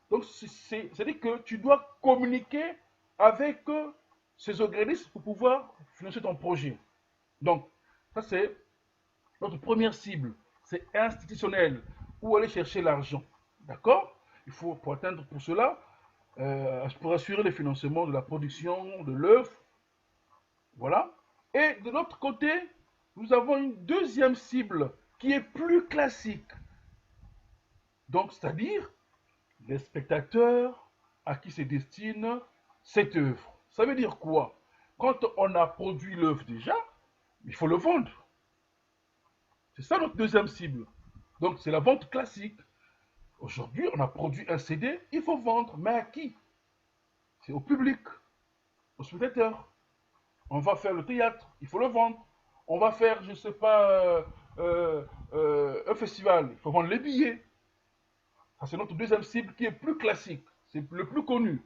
Donc, c'est-à-dire que tu dois communiquer avec ces organismes pour pouvoir financer ton projet. Donc, ça, c'est notre première cible. C'est institutionnel. Où aller chercher l'argent. D'accord? Il faut, pour atteindre pour cela, pour assurer le financement de la production de l'œuvre. Voilà. Et de l'autre côté, nous avons une deuxième cible qui est plus classique. Donc, c'est-à-dire les spectateurs à qui se destine cette œuvre. Ça veut dire quoi? Quand on a produit l'œuvre déjà, il faut le vendre. C'est ça notre deuxième cible. Donc, c'est la vente classique. Aujourd'hui, on a produit un CD, il faut vendre. Mais à qui? C'est au public, aux spectateurs. On va faire le théâtre, il faut le vendre. On va faire, je ne sais pas, un festival, il faut vendre les billets. Ça, c'est notre deuxième cible qui est plus classique, c'est le plus connu.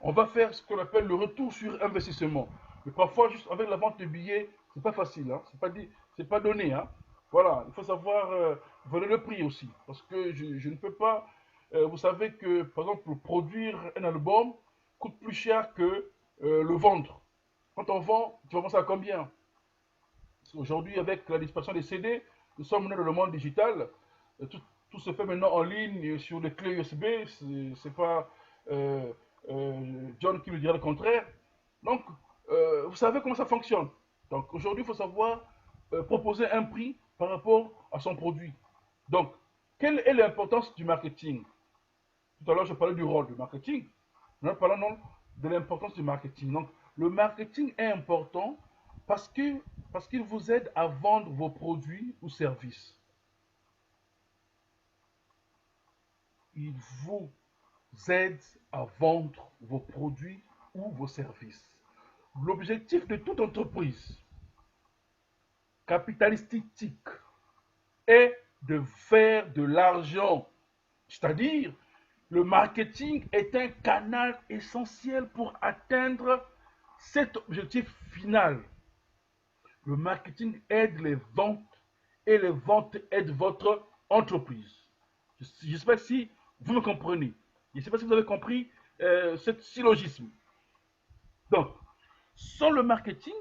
On va faire ce qu'on appelle le retour sur investissement. Mais parfois, juste avec la vente de billets, c'est pas facile, hein? C'est pas donné, hein? Voilà, il faut savoir voler le prix aussi. Parce que je ne peux pas. Vous savez que, par exemple, produire un album coûte plus cher que le vendre. Quand on vend, tu vas vendre ça à combien? Aujourd'hui, avec la disparition des CD, nous sommes dans le monde digital. Tout, tout se fait maintenant en ligne sur les clés USB. C'est pas euh, John qui me dira le contraire. Donc, vous savez comment ça fonctionne. Donc, aujourd'hui, il faut savoir proposer un prix par rapport à son produit. Donc, quelle est l'importance du marketing? Tout à l'heure, je parlais du rôle du marketing. Nous parlons de l'importance du marketing. Donc, le marketing est important parce que parce qu'il vous aide à vendre vos produits ou services. Il vous aide à vendre vos produits ou vos services. L'objectif de toute entreprise capitalistique est de faire de l'argent. C'est-à-dire, le marketing est un canal essentiel pour atteindre cet objectif final. Le marketing aide les ventes et les ventes aident votre entreprise. J'espère si vous me comprenez. Je ne sais pas si vous avez compris ce syllogisme. Donc, sans le marketing,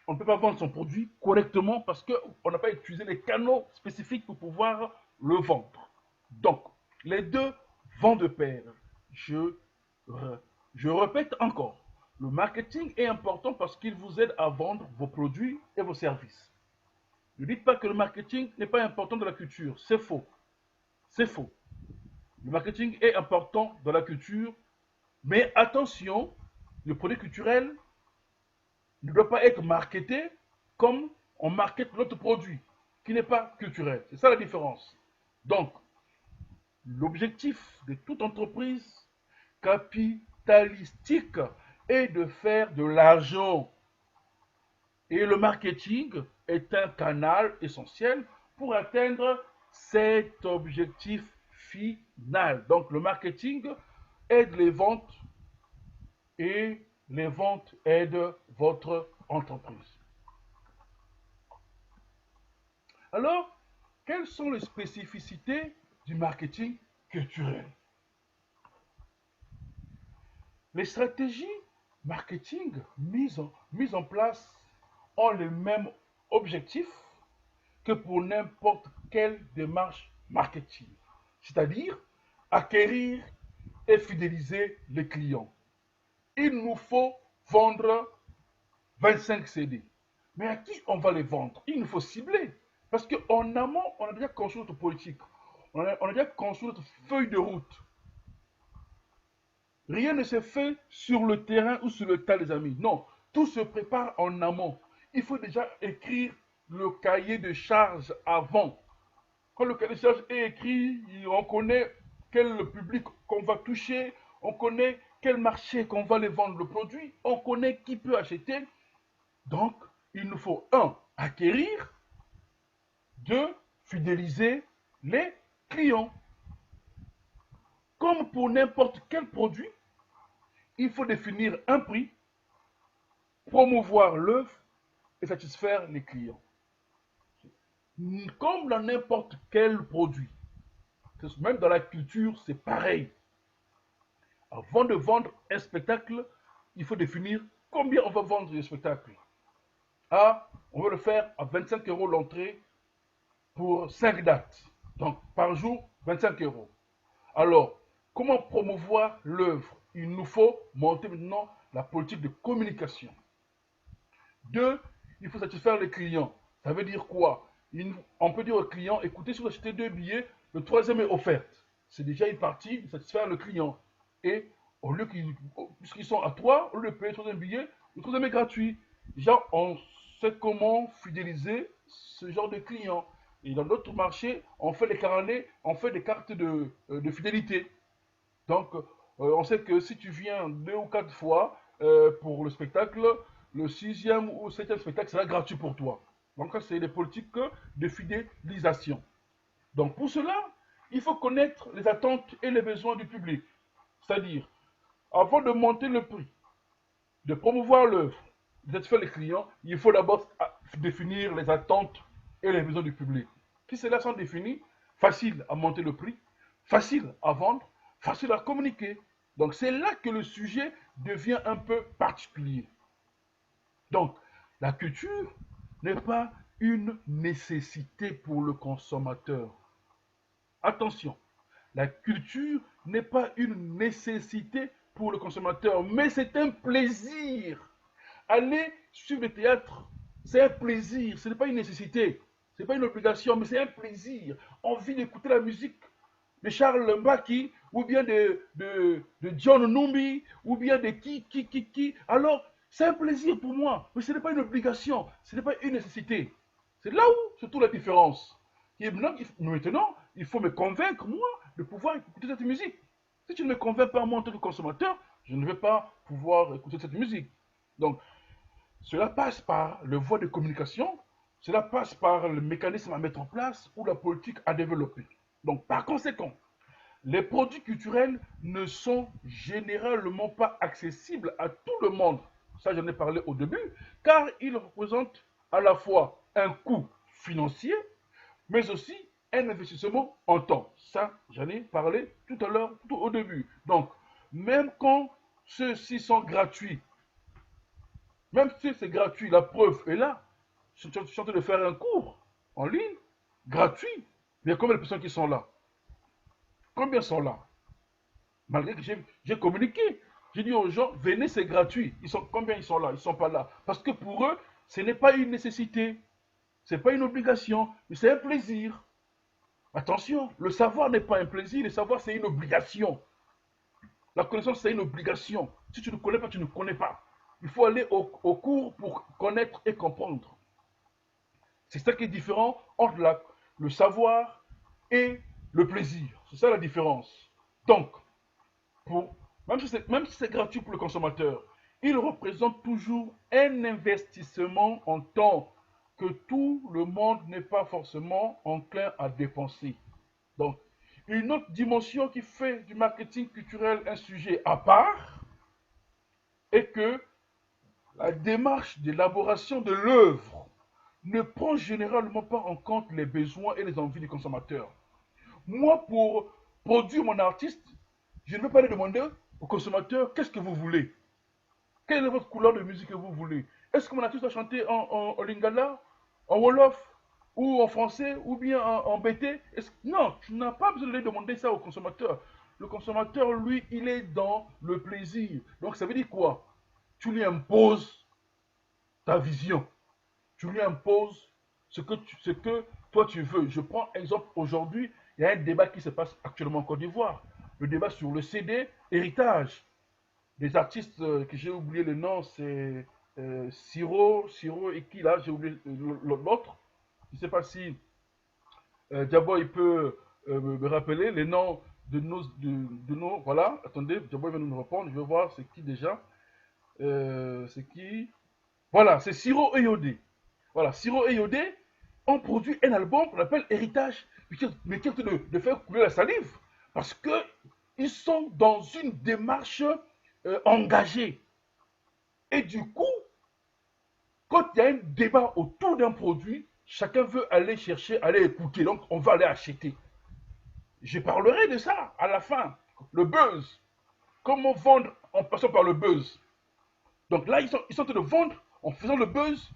on ne peut pas vendre son produit correctement parce qu'on n'a pas utilisé les canaux spécifiques pour pouvoir le vendre. Donc, les deux vont de pair. Je, je répète encore, le marketing est important parce qu'il vous aide à vendre vos produits et vos services. Ne dites pas que le marketing n'est pas important dans la culture. C'est faux. C'est faux. Le marketing est important dans la culture, mais attention, le produit culturel ne doit pas être marketé comme on markete notre produit, qui n'est pas culturel. C'est ça la différence. Donc, l'objectif de toute entreprise capitalistique est de faire de l'argent. Et le marketing est un canal essentiel pour atteindre cet objectif final. Donc, le marketing aide les ventes et les ventes aident votre entreprise. Alors, quelles sont les spécificités du marketing culturel? Les stratégies marketing mises en place ont les mêmes objectifs, que pour n'importe quelle démarche marketing. C'est-à-dire acquérir et fidéliser les clients. Il nous faut vendre 25 CD. Mais à qui on va les vendre? Il nous faut cibler. Parce qu'en amont, on a déjà construit notre politique. On a déjà construit notre feuille de route. Rien ne se fait sur le terrain ou sur le tas, les amis. Non, tout se prépare en amont. Il faut déjà écrire le cahier de charges avant. Quand le cahier de charges est écrit, on connaît quel public qu'on va toucher, on connaît quel marché qu'on va les vendre le produit, on connaît qui peut acheter. Donc, il nous faut, un, acquérir, deux, fidéliser les clients. Comme pour n'importe quel produit, il faut définir un prix, promouvoir l'œuvre et satisfaire les clients. Comme dans n'importe quel produit, même dans la culture, c'est pareil. Avant de vendre un spectacle, il faut définir combien on va vendre le spectacle. Ah, on veut le faire à 25 euros l'entrée pour 5 dates. Donc, par jour, 25 euros. Alors, comment promouvoir l'œuvre? Il nous faut monter maintenant la politique de communication. Deux, il faut satisfaire les clients. Ça veut dire quoi? On peut dire au client, écoutez, si vous achetez 2 billets, le troisième est offert. C'est déjà une partie de satisfaire le client. Et au lieu puisqu'ils sont à 3, au lieu de payer le troisième billet, le troisième est gratuit. Déjà, on sait comment fidéliser ce genre de clients. Et dans d'autres marchés, on fait des carnets, on fait des cartes de fidélité. Donc, on sait que si tu viens 2 ou 4 fois pour le spectacle, le sixième ou septième spectacle sera gratuit pour toi. Donc, ça, c'est les politiques de fidélisation. Donc, pour cela, il faut connaître les attentes et les besoins du public. C'est-à-dire, avant de monter le prix, de promouvoir l'œuvre, de satisfaire les clients, il faut d'abord définir les attentes et les besoins du public. Si cela sont définis, facile à monter le prix, facile à vendre, facile à communiquer. Donc c'est là que le sujet devient un peu particulier. Donc la culture n'est pas une nécessité pour le consommateur. Attention, la culture n'est pas une nécessité pour le consommateur, mais c'est un plaisir. Aller sur le théâtre, c'est un plaisir, ce n'est pas une nécessité, ce n'est pas une obligation, mais c'est un plaisir. Envie d'écouter la musique de Charles Mbaki, ou bien de John Numbi, ou bien de qui. Alors, c'est un plaisir pour moi, mais ce n'est pas une obligation, ce n'est pas une nécessité. C'est là où se trouve la différence. Et maintenant, il faut me convaincre, moi, de pouvoir écouter cette musique. Si tu ne me convaincs pas, moi, en tant que consommateur, je ne vais pas pouvoir écouter cette musique. Donc, cela passe par le voie de communication, cela passe par le mécanisme à mettre en place ou la politique à développer. Donc, par conséquent, les produits culturels ne sont généralement pas accessibles à tout le monde. Ça, j'en ai parlé au début, car ils représentent à la fois un coût financier, mais aussi un investissement en temps. Ça, j'en ai parlé tout à l'heure, tout au début. Donc, même quand ceux-ci sont gratuits, même si c'est gratuit, la preuve est là. Je suis en train de faire un cours en ligne, gratuit. Mais il y a combien de personnes qui sont là? Combien sont là? Malgré que j'ai communiqué. J'ai dit aux gens, venez, c'est gratuit. Combien ils sont là? Ils ne sont pas là. Parce que pour eux, ce n'est pas une nécessité. Ce n'est pas une obligation, mais c'est un plaisir. Attention, le savoir n'est pas un plaisir, le savoir c'est une obligation. La connaissance c'est une obligation. Si tu ne connais pas, tu ne connais pas. Il faut aller au cours pour connaître et comprendre. C'est ça qui est différent entre le savoir et le plaisir. C'est ça la différence. Donc, même si c'est gratuit pour le consommateur, il représente toujours un investissement en temps que tout le monde n'est pas forcément enclin à dépenser. Donc, une autre dimension qui fait du marketing culturel un sujet à part est que la démarche d'élaboration de l'œuvre ne prend généralement pas en compte les besoins et les envies du consommateur. Moi, pour produire mon artiste, je ne vais pas aller demander au consommateur qu'est-ce que vous voulez. Quelle est votre couleur de musique que vous voulez? Est-ce que mon artiste doit chanter en lingala, en wolof? ou en français, ou bien en BT. Non, tu n'as pas besoin de demander ça au consommateur. Le consommateur, lui, il est dans le plaisir. Donc, ça veut dire quoi? Tu lui imposes ta vision. Tu lui imposes ce que toi tu veux. Je prends exemple aujourd'hui, il y a un débat qui se passe actuellement en Côte d'Ivoire. Le débat sur le CD héritage. Des artistes que j'ai oublié le nom, c'est Siro et qui là, j'ai oublié l'autre. Je ne sais pas si Diabo il peut me rappeler les noms de nos. Voilà, attendez, Diabo va nous répondre. Je vais voir c'est qui déjà. C'est qui? Voilà, c'est Siro et Yodé. Voilà, Siro et Yodé ont produit un album qu'on appelle Héritage, mais qui est en train de faire couler la salive. Parce que ils sont dans une démarche engagée. Et du coup, quand il y a un débat autour d'un produit, chacun veut aller chercher, aller écouter. Donc, on va aller acheter. Je parlerai de ça à la fin. Le buzz. Comment vendre en passant par le buzz. Donc là, ils sont en train de vendre en faisant le buzz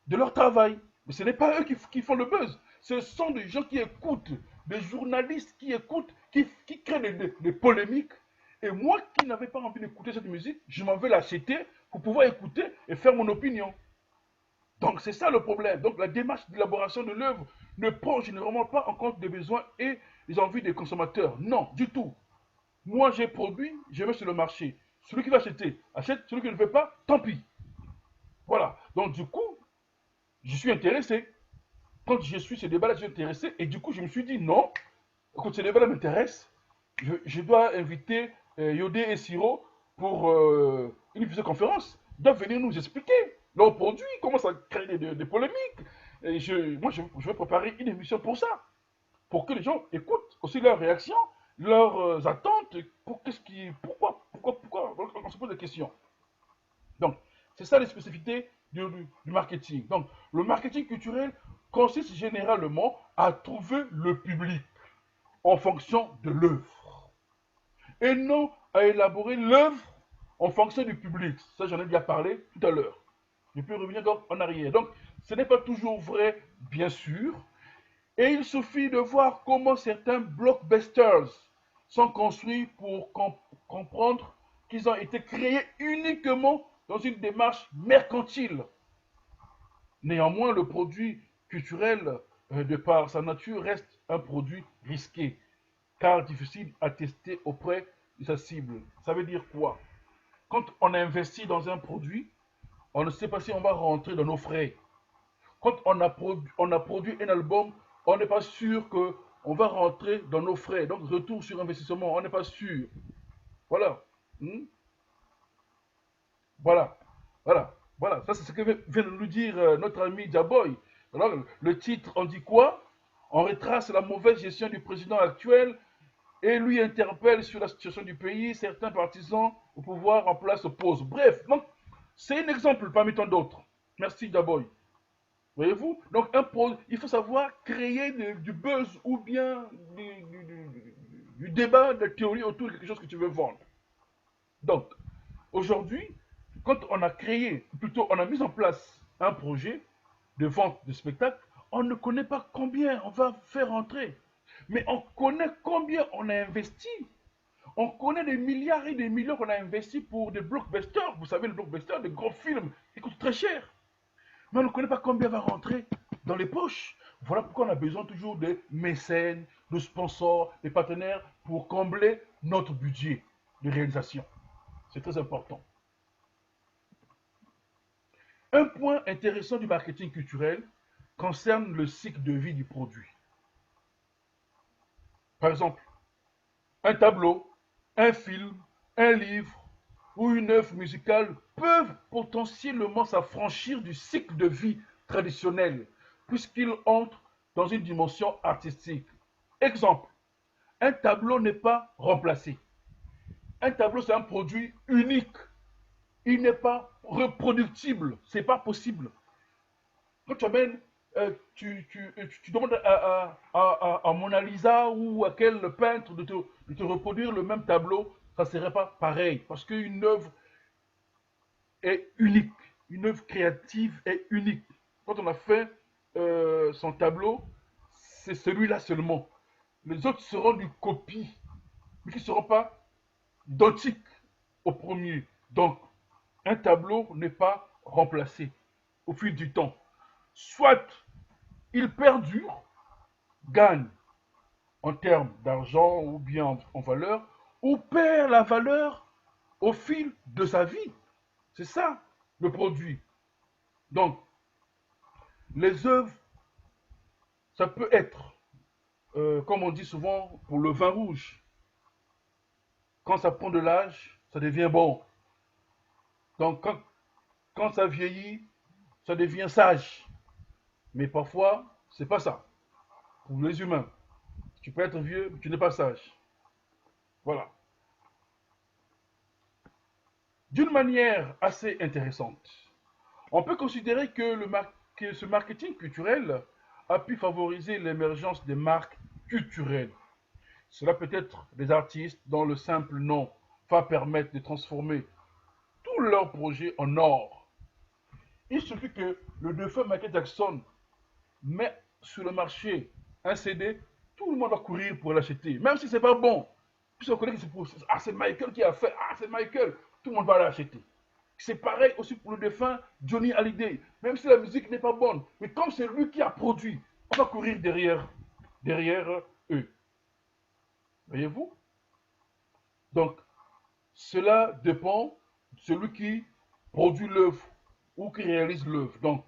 de leur travail. Mais ce n'est pas eux qui font le buzz. Ce sont des gens qui écoutent, des journalistes qui écoutent, qui créent des polémiques. Et moi qui n'avais pas envie d'écouter cette musique, je m'en vais l'acheter pour pouvoir écouter et faire mon opinion. Donc c'est ça le problème. Donc la démarche d'élaboration de l'œuvre ne prend généralement pas en compte les besoins et les envies des consommateurs. Non, du tout. Moi j'ai produit, je mets sur le marché. Celui qui va acheter, achète. Celui qui ne veut pas, tant pis. Voilà. Donc du coup, je suis intéressé. Quand je suis ce débat-là, je suis intéressé. Et du coup, je me suis dit non, quand ce débat-là m'intéresse, je dois inviter Yodé et Siro pour une conférence. Ils doivent venir nous expliquer leurs produits, comment ça crée des polémiques. Et moi, je vais préparer une émission pour ça, pour que les gens écoutent aussi leurs réactions, leurs attentes, pourquoi on se pose des questions. Donc, c'est ça les spécificités du marketing. Donc, le marketing culturel consiste généralement à trouver le public en fonction de l'œuvre et non à élaborer l'œuvre en fonction du public. Ça, j'en ai déjà parlé tout à l'heure. Je peux revenir donc en arrière. Donc, ce n'est pas toujours vrai, bien sûr. Et il suffit de voir comment certains blockbusters sont construits pour comprendre qu'ils ont été créés uniquement dans une démarche mercantile. Néanmoins, le produit culturel, de par sa nature, reste un produit risqué, car difficile à tester auprès de sa cible. Ça veut dire quoi? Quand on investit dans un produit, on ne sait pas si on va rentrer dans nos frais. Quand on a produit un album, on n'est pas sûr qu'on va rentrer dans nos frais. Donc, retour sur investissement, on n'est pas sûr. Voilà. Hmm. Voilà. Voilà. Voilà. Ça, c'est ce que vient de nous dire notre ami Jaboy. Alors, le titre, on dit quoi? On retrace la mauvaise gestion du président actuel et lui interpelle sur la situation du pays. Certains partisans au pouvoir en place s'opposent. Bref, donc, c'est un exemple parmi tant d'autres. Merci Jaboy. Voyez-vous? Donc, il faut savoir créer du buzz ou bien du débat, de la théorie autour de quelque chose que tu veux vendre. Donc, aujourd'hui, quand on a créé, plutôt on a mis en place un projet de vente de spectacle, on ne connaît pas combien on va faire entrer. Mais on connaît combien on a investi. On connaît des milliards et des millions qu'on a investis pour des blockbusters. Vous savez, les blockbusters, des gros films qui coûtent très cher. Mais on ne connaît pas combien va rentrer dans les poches. Voilà pourquoi on a besoin toujours de mécènes, de sponsors, de partenaires pour combler notre budget de réalisation. C'est très important. Un point intéressant du marketing culturel concerne le cycle de vie du produit. Par exemple, un tableau, un film, un livre ou une œuvre musicale peuvent potentiellement s'affranchir du cycle de vie traditionnel puisqu'ils entrent dans une dimension artistique. Exemple, un tableau n'est pas remplacé. Un tableau, c'est un produit unique. Il n'est pas reproductible. Ce n'est pas possible. Quand tu amènes, tu demandes à Mona Lisa ou à quel peintre de te reproduire le même tableau, ça ne serait pas pareil. Parce qu'une œuvre est unique. Une œuvre créative est unique. Quand on a fait son tableau, c'est celui-là seulement. Les autres seront une copie, mais qui ne seront pas identiques au premier. Donc, un tableau n'est pas remplacé au fil du temps. Soit il perdure, gagne en termes d'argent ou bien en valeur, ou perd la valeur au fil de sa vie. C'est ça le produit. Donc, les œuvres, ça peut être, comme on dit souvent, pour le vin rouge. Quand ça prend de l'âge, ça devient bon. Donc, quand ça vieillit, ça devient sage. Mais parfois, c'est pas ça. Pour les humains, tu peux être vieux, mais tu n'es pas sage. Voilà. D'une manière assez intéressante, on peut considérer que ce marketing culturel a pu favoriser l'émergence des marques culturelles. Cela peut être des artistes dont le simple nom va permettre de transformer tous leurs projets en or. Il suffit que le défunt Michael Jackson met sur le marché un CD, tout le monde va courir pour l'acheter, même si c'est pas bon. Puis on connaît que c'est Michael qui a fait, c'est Michael, tout le monde va l'acheter. C'est pareil aussi pour le défunt Johnny Hallyday, même si la musique n'est pas bonne, mais comme c'est lui qui a produit, on va courir derrière eux. Voyez-vous? Donc, cela dépend de celui qui produit l'œuvre ou qui réalise l'œuvre. Donc,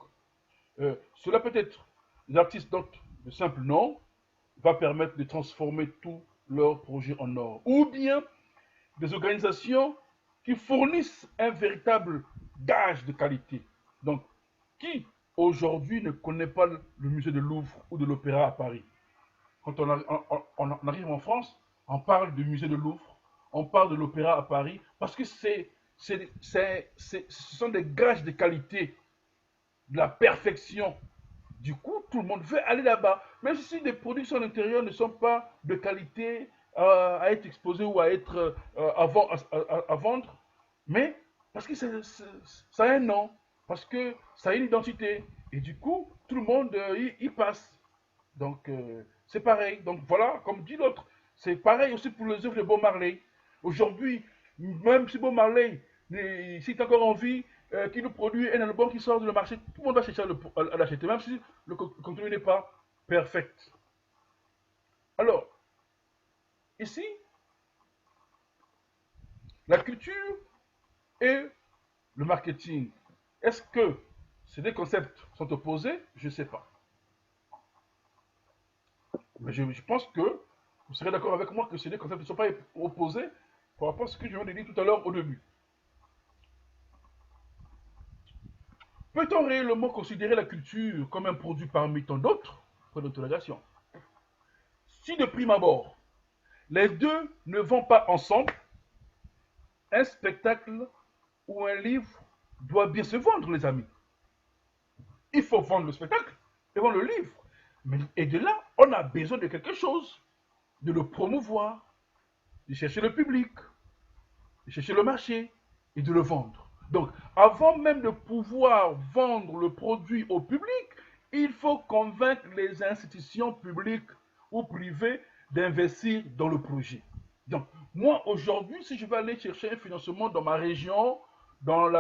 cela peut être les artistes dont le simple nom va permettre de transformer tous leurs projets en or. Ou bien des organisations qui fournissent un véritable gage de qualité. Donc, qui aujourd'hui ne connaît pas le musée de Louvre ou de l'Opéra à Paris? Quand on arrive en France, on parle du musée de Louvre, on parle de l'Opéra à Paris, parce que ce sont des gages de qualité, de la perfection. Du coup, tout le monde veut aller là-bas. Même si les productions à l'intérieur ne sont pas de qualité à être exposées ou à être à vendre, mais parce que ça a un nom, parce que ça a une identité. Et du coup, tout le monde y passe. Donc, c'est pareil. Donc, voilà, comme dit l'autre, c'est pareil aussi pour les œuvres de Bob Marley. Aujourd'hui, même si Bob Marley, s'il est encore en vie, qui nous produit un album qui sort sur le marché, tout le monde va chercher à l'acheter, même si le contenu n'est pas perfect. Alors, ici, la culture et le marketing, est-ce que ces deux concepts sont opposés? Je ne sais pas. Mais je pense que vous serez d'accord avec moi que ces deux concepts ne sont pas opposés par rapport à ce que je viens de dire tout à l'heure au début. Peut-on réellement considérer la culture comme un produit parmi tant d'autres? Point d'interrogation. Si de prime abord, les deux ne vont pas ensemble, un spectacle ou un livre doit bien se vendre, les amis. Il faut vendre le spectacle et vendre le livre. Et de là, on a besoin de quelque chose, de le promouvoir, de chercher le public, de chercher le marché et de le vendre. Donc, avant même de pouvoir vendre le produit au public, il faut convaincre les institutions publiques ou privées d'investir dans le projet. Donc, moi, aujourd'hui, si je vais aller chercher un financement dans ma région, dans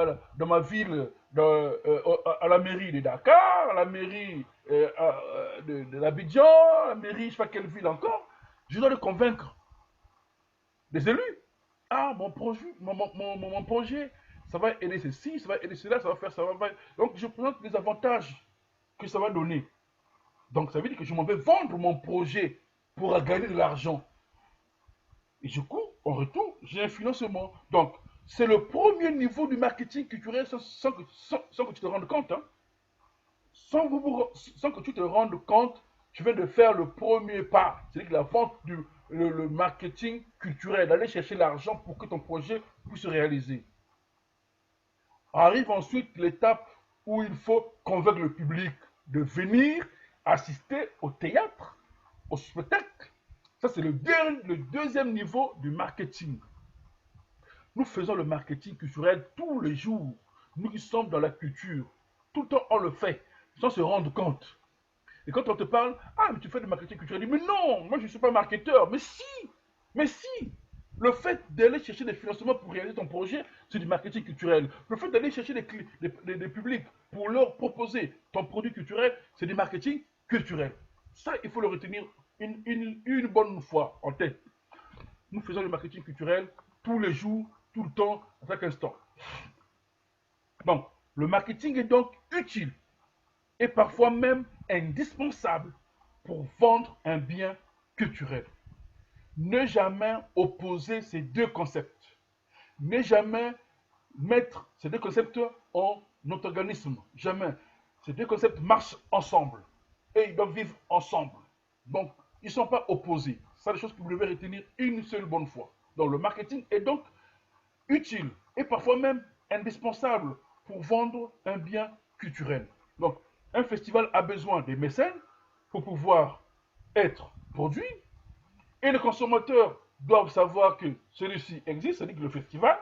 ma ville, à la mairie de Dakar, à la mairie de l'Abidjan, à la mairie, je ne sais pas quelle ville encore, je dois le convaincre des élus. Ah, mon projet, ça va aider ceci, ça va aider cela, ça va faire, ça va. Donc, je présente les avantages que ça va donner. Donc, ça veut dire que je m'en vais vendre mon projet pour gagner de l'argent. Et du coup, en retour, j'ai un financement. Donc, c'est le premier niveau du marketing culturel sans que tu te rendes compte. Hein. Sans que tu te rendes compte, tu viens de faire le premier pas. C'est-à-dire que la vente le marketing culturel, d'aller chercher l'argent pour que ton projet puisse se réaliser. Arrive ensuite l'étape où il faut convaincre le public de venir assister au théâtre, au spectacle. Ça, c'est le deuxième niveau du marketing. Nous faisons le marketing culturel tous les jours. Nous qui sommes dans la culture. Tout le temps, on le fait sans se rendre compte. Et quand on te parle, ah, mais tu fais du marketing culturel, tu dis, mais non, moi je ne suis pas marketeur. Mais si, le fait d'aller chercher des financements pour réaliser ton projet, c'est du marketing culturel. Le fait d'aller chercher des publics pour leur proposer ton produit culturel, c'est du marketing culturel. Ça, il faut le retenir une bonne fois en tête. Nous faisons du marketing culturel tous les jours, tout le temps, à chaque instant. Donc, le marketing est donc utile et parfois même indispensable pour vendre un bien culturel. Ne jamais opposer ces deux concepts. Ne jamais mettre ces deux concepts en antagonisme. Jamais. Ces deux concepts marchent ensemble et ils doivent vivre ensemble. Donc, ils ne sont pas opposés. C'est des choses que vous devez retenir une seule bonne fois. Donc, le marketing est donc utile et parfois même indispensable pour vendre un bien culturel. Donc, un festival a besoin des mécènes pour pouvoir être produit et les consommateurs doivent savoir que celui-ci existe, c'est-à-dire que le festival,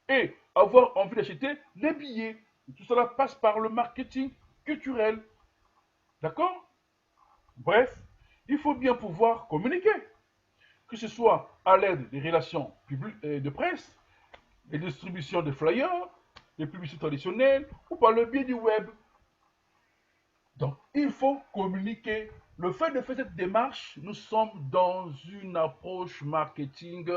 et avoir envie d'acheter les billets. Tout cela passe par le marketing culturel. D'accord? Bref, il faut bien pouvoir communiquer, que ce soit à l'aide des relations publiques de presse, des distributions de flyers, des publicités traditionnelles ou par le biais du web. Donc, il faut communiquer. Le fait de faire cette démarche, nous sommes dans une approche marketing,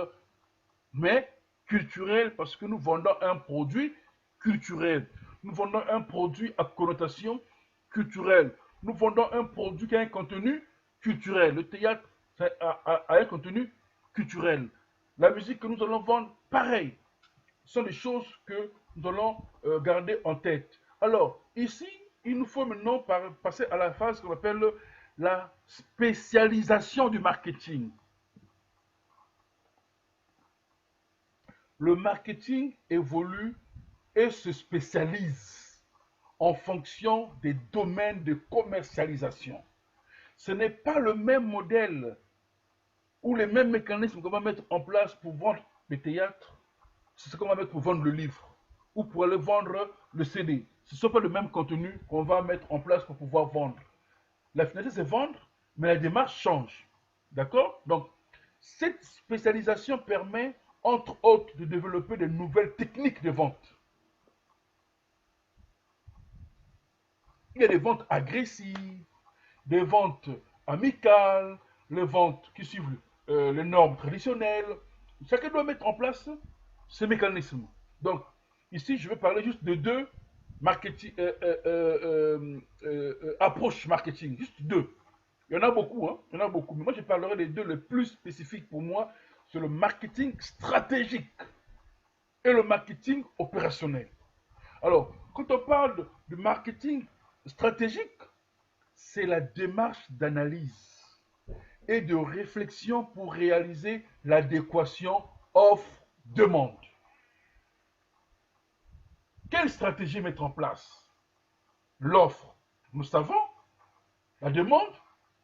mais culturelle, parce que nous vendons un produit culturel. Nous vendons un produit à connotation culturelle. Nous vendons un produit qui a un contenu culturel. Le théâtre a un contenu culturel. La musique que nous allons vendre, pareil. Ce sont des choses que nous allons garder en tête. Alors, ici, il nous faut maintenant passer à la phase qu'on appelle la spécialisation du marketing. Le marketing évolue et se spécialise en fonction des domaines de commercialisation. Ce n'est pas le même modèle ou les mêmes mécanismes qu'on va mettre en place pour vendre le théâtre, c'est ce qu'on va mettre pour vendre le livre ou pour aller vendre le CD. Ce ne sont pas le même contenu qu'on va mettre en place pour pouvoir vendre. La finalité, c'est vendre, mais la démarche change. D'accord? Donc, cette spécialisation permet, entre autres, de développer de nouvelles techniques de vente. Il y a des ventes agressives, des ventes amicales, les ventes qui suivent les normes traditionnelles. Chacun doit mettre en place ce mécanisme. Donc, ici, je vais parler juste de deux marketing, approches marketing, juste deux. Il y en a beaucoup, hein, il y en a beaucoup. Mais moi, je parlerai des deux les plus spécifiques pour moi. C'est le marketing stratégique et le marketing opérationnel. Alors, quand on parle de marketing stratégique, c'est la démarche d'analyse et de réflexion pour réaliser l'adéquation offre-demande. Quelle stratégie mettre en place? L'offre, nous savons. La demande,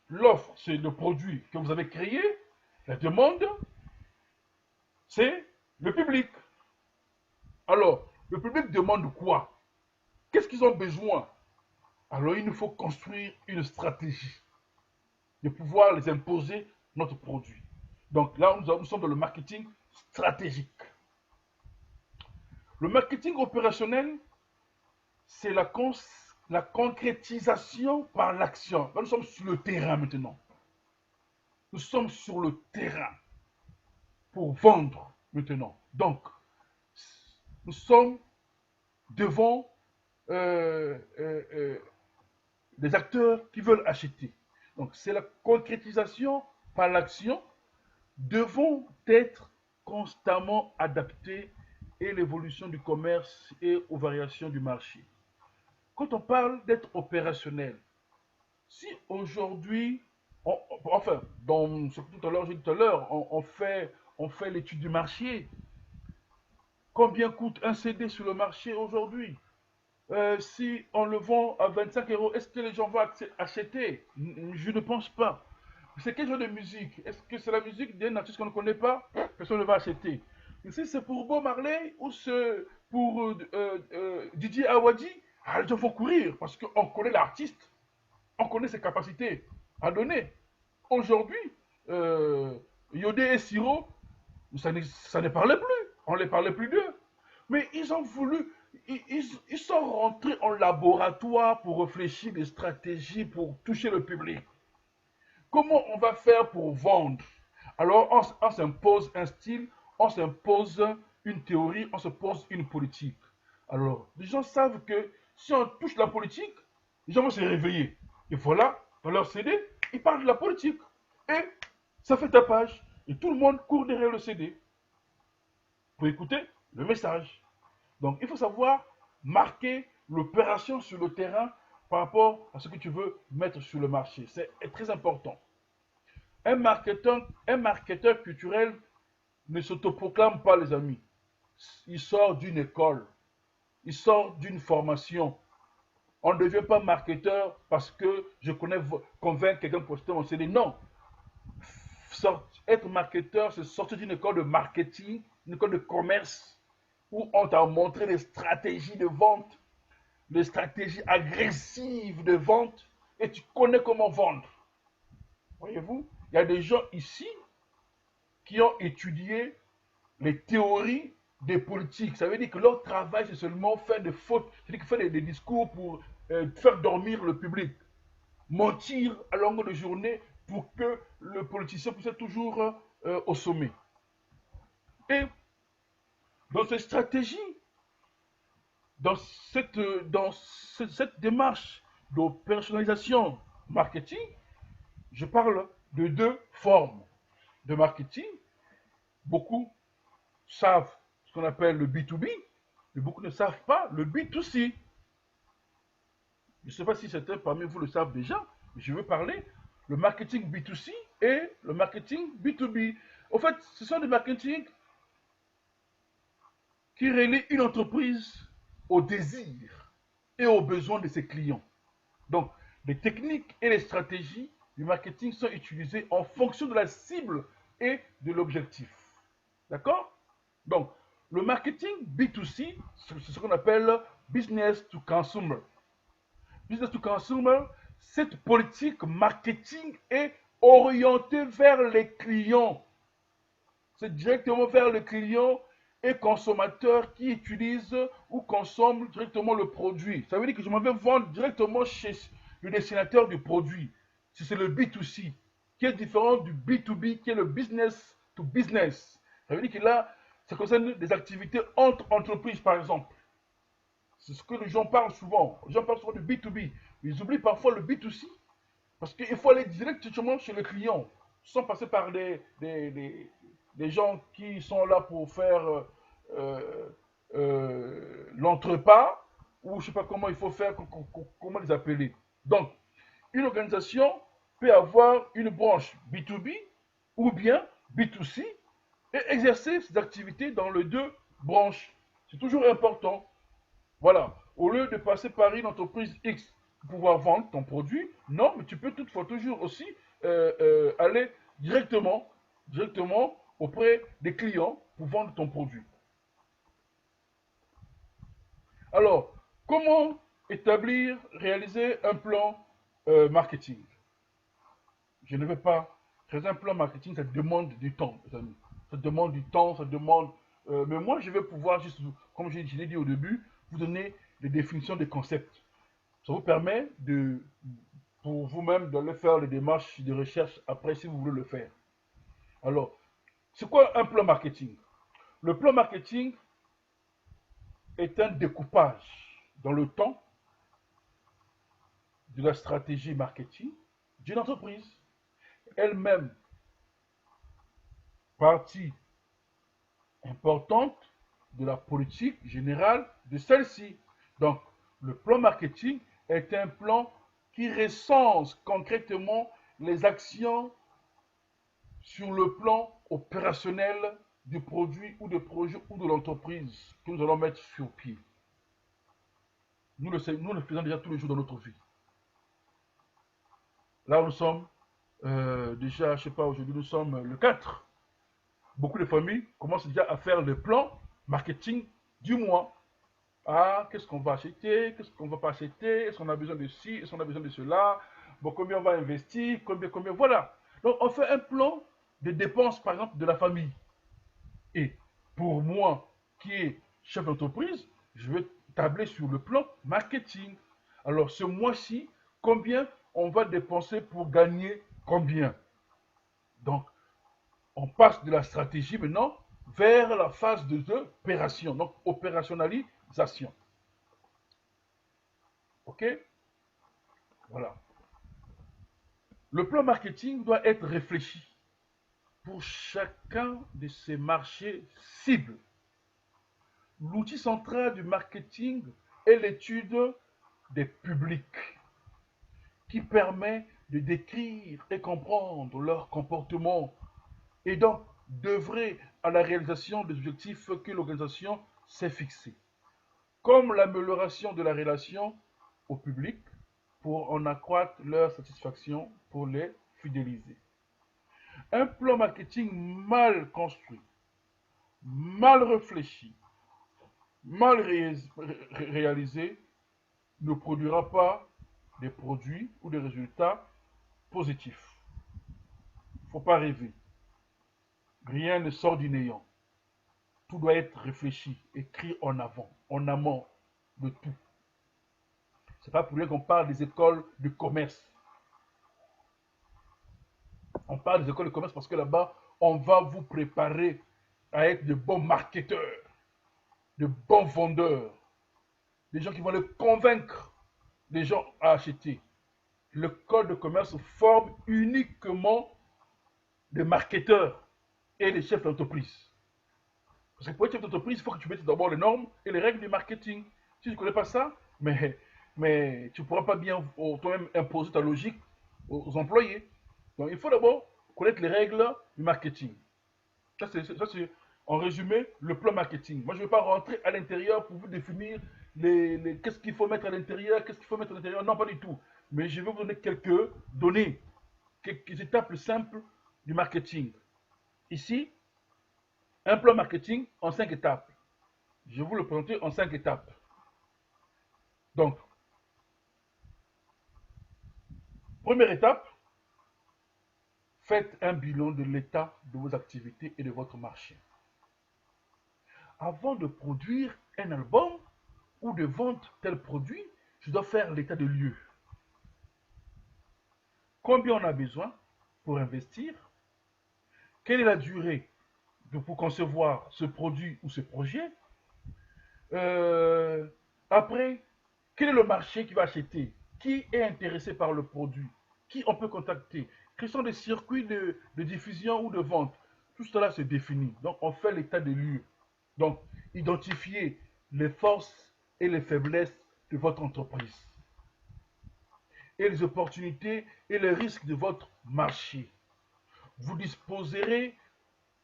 l'offre, c'est le produit que vous avez créé. La demande, c'est le public. Alors, le public demande quoi? Qu'est-ce qu'ils ont besoin? Alors, il nous faut construire une stratégie de pouvoir les imposer notre produit. Donc là, nous sommes dans le marketing stratégique. Le marketing opérationnel, c'est la concrétisation par l'action. Là, nous sommes sur le terrain maintenant. Nous sommes sur le terrain pour vendre maintenant. Donc, nous sommes devant des acteurs qui veulent acheter. Donc, c'est la concrétisation par l'action devront être constamment adaptés et l'évolution du commerce et aux variations du marché. Quand on parle d'être opérationnel, si aujourd'hui, enfin, dans ce que tout à l'heure, j'ai dit tout à l'heure, on fait l'étude du marché. Combien coûte un CD sur le marché aujourd'hui? Si on le vend à 25 euros, est-ce que les gens vont acheter? Je ne pense pas. C'est quel genre de musique? Est-ce que c'est la musique d'un artiste qu'on ne connaît pas? Personne ne va acheter. Mais si c'est pour Bob Marley ou c'est pour Didier Awadi, les gens vont courir parce qu'on connaît l'artiste. On connaît ses capacités à donner. Aujourd'hui, euh, Yodé et Siro, ça ne parlait plus. On ne les parlait plus d'eux. Mais ils ont voulu, ils sont rentrés en laboratoire pour réfléchir des stratégies pour toucher le public. Comment on va faire pour vendre? Alors on s'impose un style, on s'impose une théorie, on se pose une politique. Alors les gens savent que si on touche la politique, les gens vont se réveiller. Et voilà, dans leur CD, ils parlent de la politique. Et ça fait tapage. Et tout le monde court derrière le CD pour écouter le message. Donc, il faut savoir marquer l'opération sur le terrain par rapport à ce que tu veux mettre sur le marché. C'est très important. Un marketeur culturel ne s'autoproclame pas, les amis. Il sort d'une école, il sort d'une formation. On ne devient pas marketeur parce que je connais convaincre quelqu'un pour acheter mon CD. Non. Être marketeur, c'est sortir d'une école de marketing, une école de commerce, où on t'a montré des stratégies de vente, des stratégies agressives de vente, et tu connais comment vendre. Voyez-vous, il y a des gens ici qui ont étudié les théories des politiques. Ça veut dire que leur travail, c'est seulement faire des fautes, c'est-à-dire faire des discours pour faire dormir le public, mentir à longueur de journée pour que le politicien puisse être toujours au sommet. Et dans cette stratégie, dans cette démarche de personnalisation marketing, je parle de deux formes de marketing. Beaucoup savent ce qu'on appelle le B2B, mais beaucoup ne savent pas le B2C. Je ne sais pas si certains parmi vous le savent déjà, mais je veux parler le marketing B2C et le marketing B2B. En fait, ce sont des marketing qui relient une entreprise au désir et aux besoins de ses clients. Donc, les techniques et les stratégies du marketing sont utilisées en fonction de la cible et de l'objectif. D'accord? Donc, le marketing B2C, c'est ce qu'on appelle business to consumer. Business to consumer, cette politique marketing est orientée vers les clients. C'est directement vers le client et consommateur qui utilise ou consomme directement le produit. Ça veut dire que je m'en vais vendre directement chez le destinateur du produit. C'est le B2C, qui est différent du B2B, qui est le business to business. Ça veut dire que là, ça concerne des activités entre entreprises, par exemple. C'est ce que les gens parlent souvent. Les gens parlent souvent du B2B. Ils oublient parfois le B2C, parce qu'il faut aller directement chez le client, sans passer par des gens qui sont là pour faire l'entrepas, ou je ne sais pas comment il faut faire, comment les appeler. Donc, une organisation peut avoir une branche B2B ou bien B2C et exercer ses activités dans les deux branches. C'est toujours important. Voilà. Au lieu de passer par une entreprise X pour pouvoir vendre ton produit, non, mais tu peux toutefois toujours aussi aller directement auprès des clients pour vendre ton produit. Alors, comment établir, réaliser un plan marketing? Je ne vais pas. Réaliser un plan marketing, ça demande du temps, les amis. Ça demande du temps, ça demande. Mais moi, je vais pouvoir juste, comme je l'ai dit au début, vous donner des définitions des concepts. Ça vous permet pour vous-même d'aller faire les démarches de recherche après si vous voulez le faire. Alors, c'est quoi un plan marketing? Le plan marketing est un découpage dans le temps de la stratégie marketing d'une entreprise, elle-même partie importante de la politique générale de celle-ci. Donc, le plan marketing est un plan qui recense concrètement les actions sur le plan opérationnel du produit ou du projet ou de l'entreprise que nous allons mettre sur pied. Nous le faisons déjà tous les jours dans notre vie. Là, nous sommes déjà, je ne sais pas, aujourd'hui, nous sommes le 4. Beaucoup de familles commencent déjà à faire le plan marketing du mois. Ah, qu'est-ce qu'on va acheter? Qu'est-ce qu'on ne va pas acheter? Est-ce qu'on a besoin de ci? Est-ce qu'on a besoin de cela? bon, combien on va investir, combien, voilà. Donc, on fait un plan de dépenses, par exemple, de la famille. Et pour moi, qui est chef d'entreprise, je vais tabler sur le plan marketing. Alors, ce mois-ci, combien on va dépenser pour gagner combien? Donc, on passe de la stratégie maintenant vers la phase de l'opération, donc opérationnalisation. OK? Voilà. Le plan marketing doit être réfléchi pour chacun de ces marchés cibles. L'outil central du marketing est l'étude des publics qui permet de décrire et comprendre leur comportement et donc d'œuvrer à la réalisation des objectifs que l'organisation s'est fixés, comme l'amélioration de la relation au public pour en accroître leur satisfaction, pour les fidéliser. Un plan marketing mal construit, mal réfléchi, mal réalisé ne produira pas des produits ou des résultats positifs. Il ne faut pas rêver. Rien ne sort du néant. Tout doit être réfléchi, écrit en avant, en amont de tout. C'est pas pour rien qu'on parle des écoles de commerce. On parle des écoles de commerce parce que là-bas, on va vous préparer à être de bons marketeurs, de bons vendeurs, des gens qui vont les convaincre les gens à acheter. L'école de commerce forme uniquement des marketeurs et des chefs d'entreprise. Parce que pour être chef d'entreprise, il faut que tu mettes d'abord les normes et les règles du marketing. Si tu ne connais pas ça, mais tu ne pourras pas bien toi-même imposer ta logique aux employés. Donc il faut d'abord connaître les règles du marketing. Ça, c'est en résumé le plan marketing. Moi, je ne vais pas rentrer à l'intérieur pour vous définir qu'est-ce qu'il faut mettre à l'intérieur, qu'est-ce qu'il faut mettre à l'intérieur. Non, pas du tout. Mais je vais vous donner quelques données, quelques étapes simples du marketing. Ici, un plan marketing en 5 étapes. Je vais vous le présenter en 5 étapes. Donc, première étape, faites un bilan de l'état de vos activités et de votre marché. Avant de produire un album ou de vendre tel produit, je dois faire l'état de lieu. Combien on a besoin pour investir? Quelle est la durée pour concevoir ce produit ou ce projet? Euh, Après, quel est le marché qui va acheter? Qui est intéressé par le produit? Qui on peut contacter? Quels sont les circuits de diffusion ou de vente? Tout cela se définit. Donc, on fait l'état des lieux. Donc, identifiez les forces et les faiblesses de votre entreprise et les opportunités et les risques de votre marché. Vous disposerez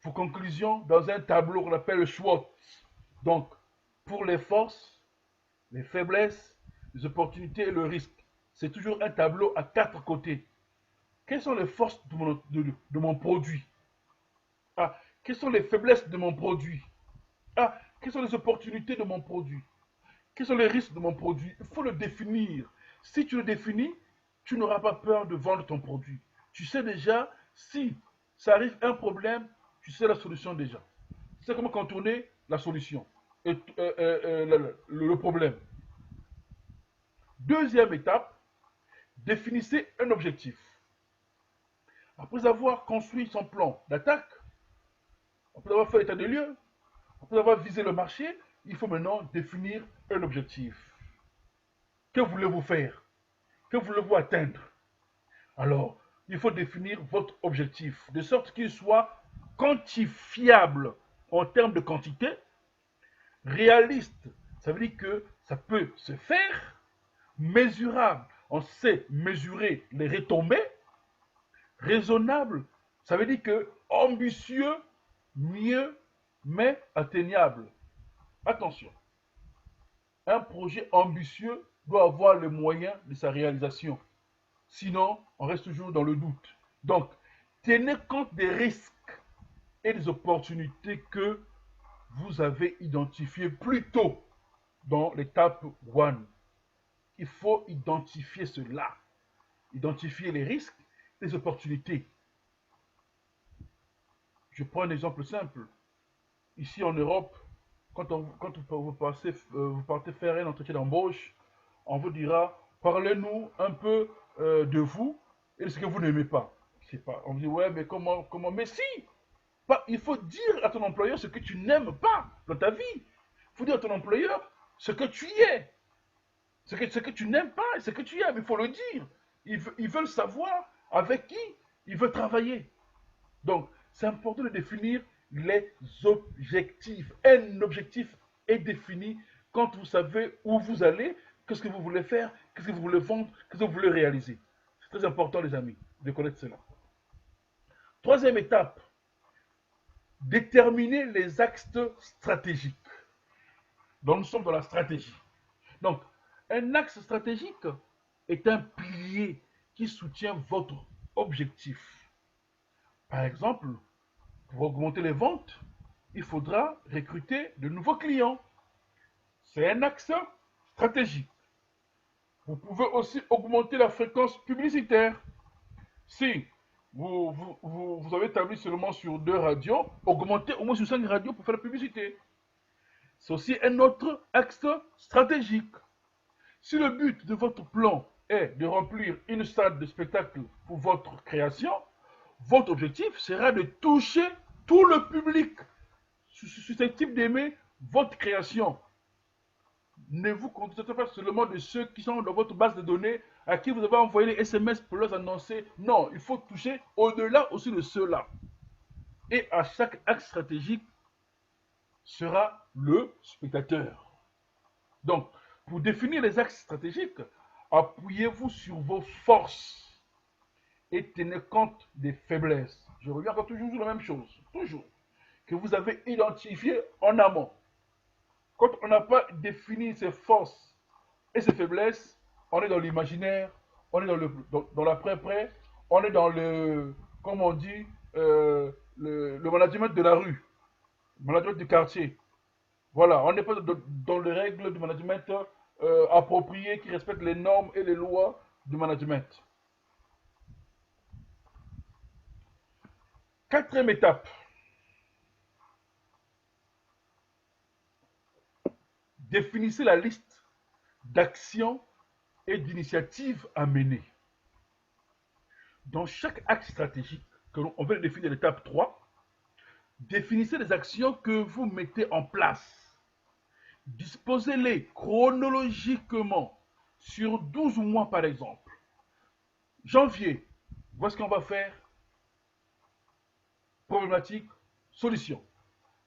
vos conclusions dans un tableau qu'on appelle le SWOT. Donc, pour les forces, les faiblesses, les opportunités et le risque. C'est toujours un tableau à 4 côtés. Quelles sont les forces de mon produit? Ah, quelles sont les faiblesses de mon produit? Ah, quelles sont les opportunités de mon produit? Quels sont les risques de mon produit? Il faut le définir. Si tu le définis, tu n'auras pas peur de vendre ton produit. Tu sais déjà, si ça arrive un problème, tu sais la solution déjà. Tu sais comment contourner la solution et le problème. Deuxième étape, définissez un objectif. Après avoir construit son plan d'attaque, après avoir fait l'état des lieux, après avoir visé le marché, il faut maintenant définir un objectif. Que voulez-vous faire? Que voulez-vous atteindre? Alors, il faut définir votre objectif de sorte qu'il soit quantifiable en termes de quantité, réaliste, ça veut dire que ça peut se faire, mesurable, on sait mesurer les retombées, raisonnable, ça veut dire que ambitieux, mieux, mais atteignable. Attention, un projet ambitieux doit avoir les moyens de sa réalisation. Sinon, on reste toujours dans le doute. Donc, tenez compte des risques et des opportunités que vous avez identifiées plus tôt dans l'étape 1. Il faut identifier cela. identifier les risques, les opportunités. Je prends un exemple simple. Ici en Europe, quand vous partez faire un entretien d'embauche, on vous dira, parlez-nous un peu de vous et de ce que vous n'aimez pas. C'est pas. On vous dit, ouais, mais comment? Mais si! Il faut dire à ton employeur ce que tu n'aimes pas dans ta vie. Il faut dire à ton employeur ce que tu es. Ce que tu n'aimes pas et ce que tu aimes. Il faut le dire. Ils veulent savoir avec qui ils veulent travailler. Donc, c'est important de définir les objectifs. Un objectif est défini quand vous savez où vous allez, qu'est-ce que vous voulez faire, qu'est-ce que vous voulez vendre, qu'est-ce que vous voulez réaliser. C'est très important, les amis, de connaître cela. Troisième étape, déterminer les axes stratégiques. Donc, nous sommes dans la stratégie. Donc, un axe stratégique est un pilier qui soutient votre objectif. Par exemple, pour augmenter les ventes, il faudra recruter de nouveaux clients. C'est un axe stratégique. Vous pouvez aussi augmenter la fréquence publicitaire. Si vous avez établi seulement sur 2 radios, augmentez au moins sur 5 radios pour faire la publicité. C'est aussi un autre axe stratégique. Si le but de votre plan est de remplir une salle de spectacle pour votre création, votre objectif sera de toucher tout le public susceptible d'aimer votre création. Ne vous contentez pas seulement de ceux qui sont dans votre base de données, à qui vous avez envoyé les SMS pour leur annoncer. Non, il faut toucher au-delà aussi de ceux-là. Et à chaque axe stratégique sera le spectateur. Donc, pour définir les axes stratégiques, appuyez-vous sur vos forces et tenez compte des faiblesses. Je reviens encore toujours sur la même chose, toujours, que vous avez identifié en amont. Quand on n'a pas défini ses forces et ses faiblesses, on est dans l'imaginaire, on est dans l'après-près, on est dans le, comme on dit, le management de la rue, le management du quartier. Voilà, on n'est pas dans les règles du management appropriées qui respectent les normes et les lois du management. Quatrième étape, définissez la liste d'actions et d'initiatives à mener. Dans chaque axe stratégique, on va définir l'étape 3, définissez les actions que vous mettez en place. Disposez-les chronologiquement sur 12 mois par exemple. Janvier, voici ce qu'on va faire. Problématique, solution.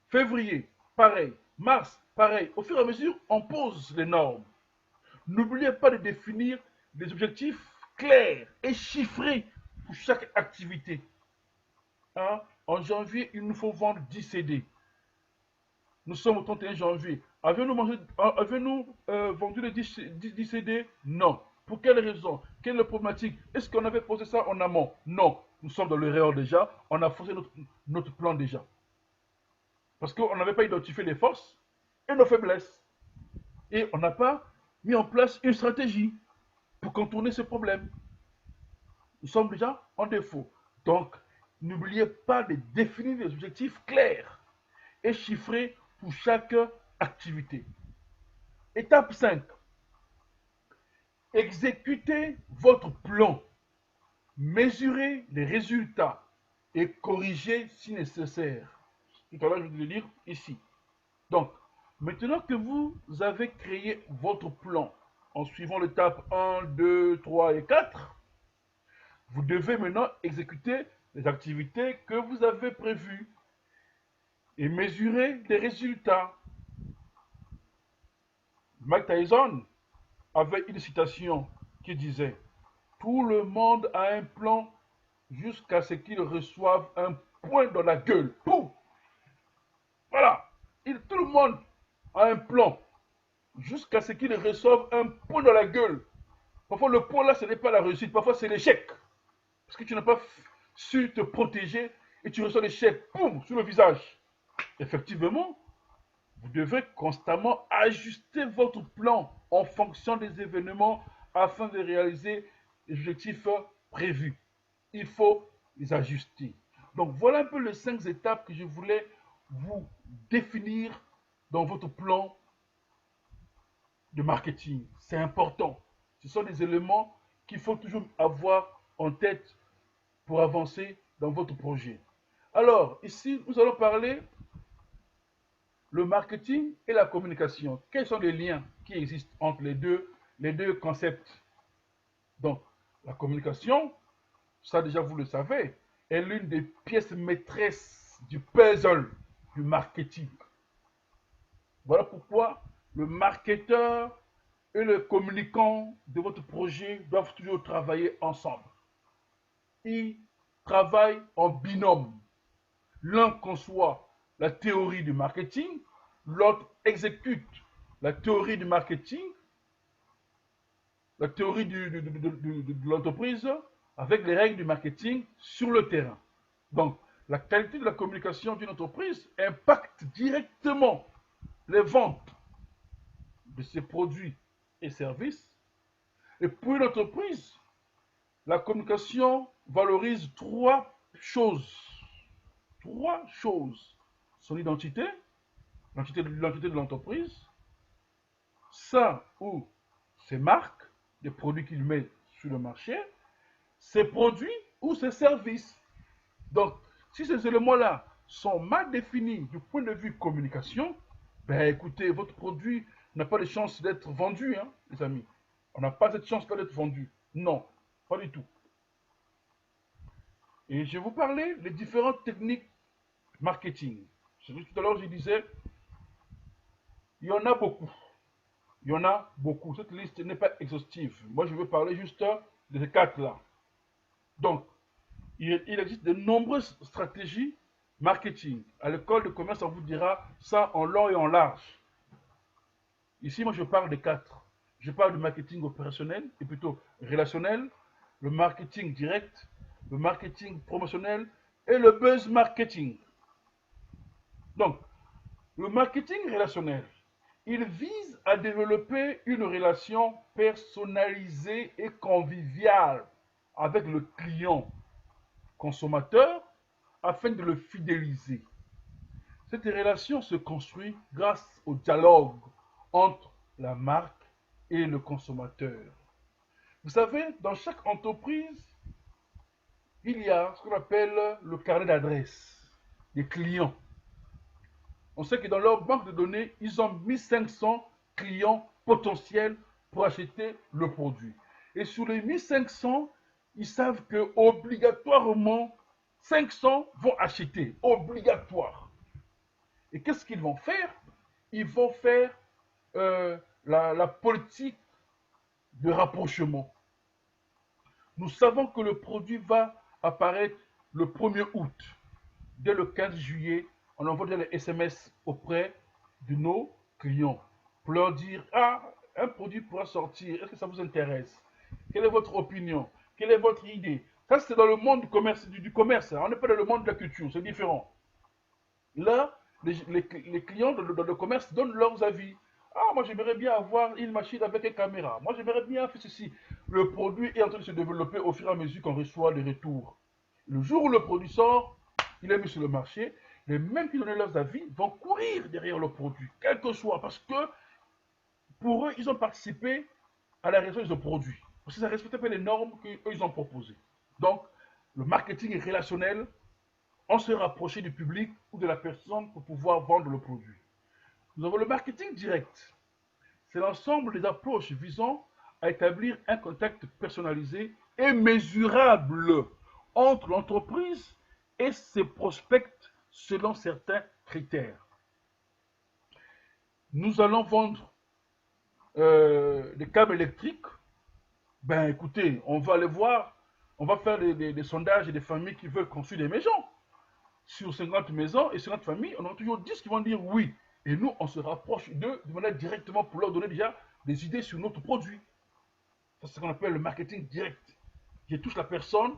Février, pareil. Mars, pareil. Au fur et à mesure, on pose les normes. N'oubliez pas de définir des objectifs clairs et chiffrés pour chaque activité. Hein? En janvier, il nous faut vendre 10 CD. Nous sommes au 31 janvier. Avez-nous vendu les 10 CD? Non. Pour quelle raison? Quelle est la problématique? Est-ce qu'on avait posé ça en amont? Non. Nous sommes dans l'erreur déjà. On a forcé notre plan déjà. Parce qu'on n'avait pas identifié les forces et nos faiblesses. Et on n'a pas mis en place une stratégie pour contourner ce problème. Nous sommes déjà en défaut. Donc, n'oubliez pas de définir des objectifs clairs et chiffrés pour chaque activité. Étape 5. Exécutez votre plan. Mesurez les résultats et corrigez si nécessaire. Tout à l'heure, je vais le lire ici. Donc, maintenant que vous avez créé votre plan en suivant l'étape 1, 2, 3 et 4, vous devez maintenant exécuter les activités que vous avez prévues et mesurer les résultats. Mike Tyson avait une citation qui disait: tout le monde a un plan jusqu'à ce qu'il reçoive un point dans la gueule. Pouf! Voilà. Tout le monde a un plan jusqu'à ce qu'il reçoive un point dans la gueule. Parfois, le point là, ce n'est pas la réussite. Parfois, c'est l'échec. Parce que tu n'as pas su te protéger et tu reçois l'échec, boum, sur le visage. Effectivement, vous devez constamment ajuster votre plan en fonction des événements afin de réaliser les objectifs prévus. Il faut les ajuster. Donc voilà un peu les 5 étapes que je voulais vous définir dans votre plan de marketing. C'est important. Ce sont des éléments qu'il faut toujours avoir en tête pour avancer dans votre projet. Alors, ici, nous allons parler le marketing et la communication. Quels sont les liens qui existent entre les deux concepts? Donc, la communication, ça déjà vous le savez, est l'une des pièces maîtresses du puzzle du marketing. Voilà pourquoi le marketeur et le communicant de votre projet doivent toujours travailler ensemble. Ils travaillent en binôme. L'un conçoit la théorie du marketing, l'autre exécute la théorie du marketing, la théorie de l'entreprise avec les règles du marketing sur le terrain. Donc, la qualité de la communication d'une entreprise impacte directement les ventes de ses produits et services. Et pour une entreprise, la communication valorise trois choses. Trois choses. Son identité, l'identité de l'entreprise, ça ou ses marques, les produits qu'il met sur le marché, ses produits ou ses services. Donc, si ces éléments-là sont mal définis du point de vue communication, ben écoutez, votre produit n'a pas de chance d'être vendu, hein, les amis. On n'a pas cette chance d'être vendu. Non, pas du tout. Et je vais vous parler des différentes techniques marketing. Tout à l'heure, je disais, il y en a beaucoup. Il y en a beaucoup. Cette liste n'est pas exhaustive. Moi, je veux parler juste de ces quatre-là. Donc, il existe de nombreuses stratégies marketing. À l'école de commerce, on vous dira ça en long et en large. Ici, moi, je parle de quatre. Je parle du marketing opérationnel et plutôt relationnel, le marketing direct, le marketing promotionnel et le buzz marketing. Donc, le marketing relationnel, il vise à développer une relation personnalisée et conviviale avec le client consommateur afin de le fidéliser. Cette relation se construit grâce au dialogue entre la marque et le consommateur. Vous savez, dans chaque entreprise, il y a ce qu'on appelle le carnet d'adresse des clients. On sait que dans leur banque de données, ils ont 1500 clients potentiels pour acheter le produit. Et sur les 1500, ils savent que obligatoirement, 500 vont acheter. Obligatoire. Et qu'est-ce qu'ils vont faire? Ils vont faire la politique de rapprochement. Nous savons que le produit va apparaître le 1er août. Dès le 15 juillet, on envoie des SMS auprès de nos clients pour leur dire, ah, un produit pourra sortir, est-ce que ça vous intéresse? Quelle est votre opinion? Quelle est votre idée? Ça, c'est dans le monde du commerce, on n'est pas dans le monde de la culture, c'est différent. Là, les clients dans le commerce donnent leurs avis. Ah, moi j'aimerais bien avoir une machine avec une caméra. Moi j'aimerais bien faire ceci. Le produit est en train de se développer au fur et à mesure qu'on reçoit les retours. Le jour où le produit sort, il est mis sur le marché. Les mêmes qui donnent leurs avis vont courir derrière le produit, quel que soit, parce que pour eux, ils ont participé à la réalisation de ce produit. Parce que ça ne respecte pas les normes qu'ils ont proposées. Donc, le marketing est relationnel. On se rapprocher du public ou de la personne pour pouvoir vendre le produit. Nous avons le marketing direct. C'est l'ensemble des approches visant à établir un contact personnalisé et mesurable entre l'entreprise et ses prospects selon certains critères. Nous allons vendre des câbles électriques. Ben écoutez, on va aller voir, on va faire des sondages et des familles qui veulent construire des maisons. Sur 50 maisons et 50 familles, on aura toujours 10 qui vont dire oui. Et nous, on se rapproche d'eux de manière directement pour leur donner déjà des idées sur notre produit. C'est ce qu'on appelle le marketing direct. Je touche la personne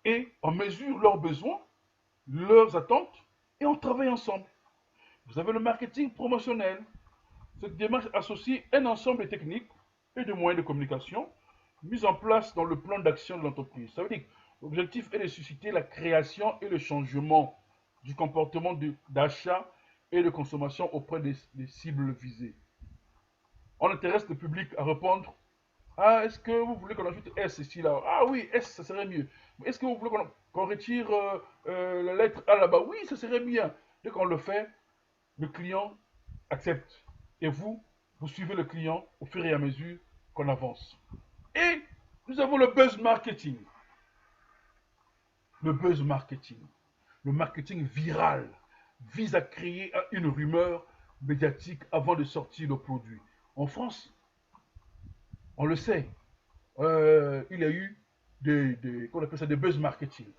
et on mesure leurs besoins, leurs attentes et on travaille ensemble. Vous avez le marketing promotionnel. Cette démarche associe un ensemble de techniques et de moyens de communication mise en place dans le plan d'action de l'entreprise. Ça veut dire que l'objectif est de susciter la création et le changement du comportement d'achat et de consommation auprès des cibles visées. On intéresse le public à répondre. Ah, est-ce que vous voulez qu'on ajoute S ici là? Ah oui, S, ça serait mieux. Est-ce que vous voulez qu'on retire la lettre A là-bas? Oui, ça serait bien. Dès qu'on le fait, le client accepte. Et vous suivez le client au fur et à mesure qu'on avance. Et nous avons le buzz marketing. Le buzz marketing, le marketing viral, vise à créer une rumeur médiatique avant de sortir le produit. En France, on le sait, il y a eu qu'on appelle ça des buzz marketing.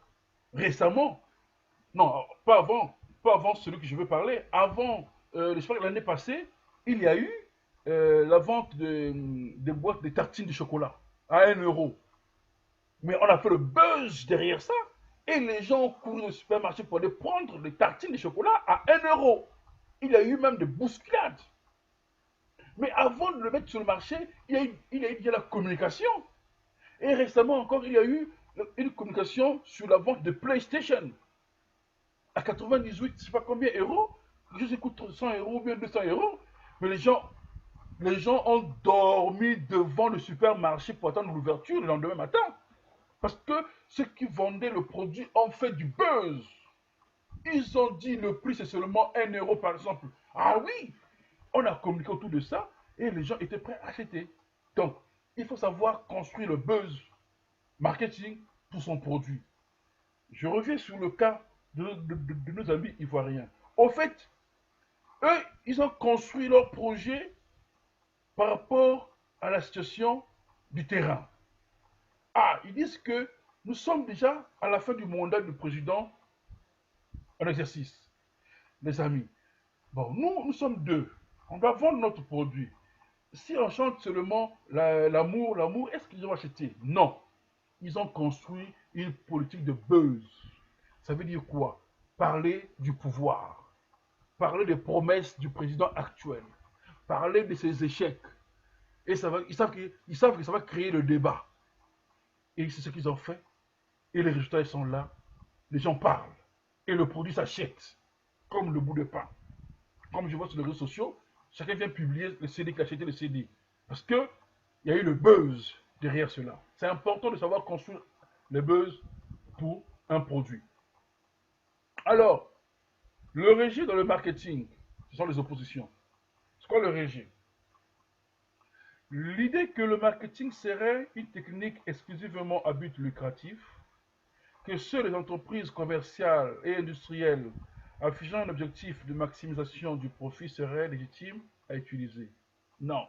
Récemment, non, pas avant celui que je veux parler, avant, je crois que l'année passée, il y a eu la vente des boîtes de tartines de chocolat à 1 euro. Mais on a fait le buzz derrière ça. Et les gens ont couru au supermarché pour aller prendre des tartines de chocolat à 1 euro. Il y a eu même des bousculades. Mais avant de le mettre sur le marché, il y a eu de la communication. Et récemment encore, il y a eu une communication sur la vente de PlayStation. À 98, je ne sais pas combien d'euros. Je sais coûte 100 euros ou bien 200 euros. Mais les gens ont dormi devant le supermarché pour attendre l'ouverture le lendemain matin. Parce que ceux qui vendaient le produit ont fait du buzz. Ils ont dit le prix c'est seulement 1 euro par exemple. Ah oui, on a communiqué autour de ça et les gens étaient prêts à acheter. Donc, il faut savoir construire le buzz marketing pour son produit. Je reviens sur le cas de nos amis ivoiriens. Au fait, eux, ils ont construit leur projet par rapport à la situation du terrain. Ah, ils disent que nous sommes déjà à la fin du mandat du président en exercice, les amis. Bon, nous sommes deux. On doit vendre notre produit. Si on chante seulement l'amour, est-ce qu'ils vont acheter? Non. Ils ont construit une politique de buzz. Ça veut dire quoi? Parler du pouvoir, parler des promesses du président actuel, parler de ses échecs. Et ils savent que ça va créer le débat. Et c'est ce qu'ils ont fait. Et les résultats, ils sont là. Les gens parlent. Et le produit s'achète. Comme le bout de pain. Comme je vois sur les réseaux sociaux, chacun vient publier le CD qu'il a acheté le CD. Parce qu'il y a eu le buzz derrière cela. C'est important de savoir construire le buzz pour un produit. Alors, le rejet dans le marketing, ce sont les oppositions. C'est quoi le rejet? L'idée que le marketing serait une technique exclusivement à but lucratif, que seules les entreprises commerciales et industrielles affichant un objectif de maximisation du profit seraient légitimes à utiliser. Non.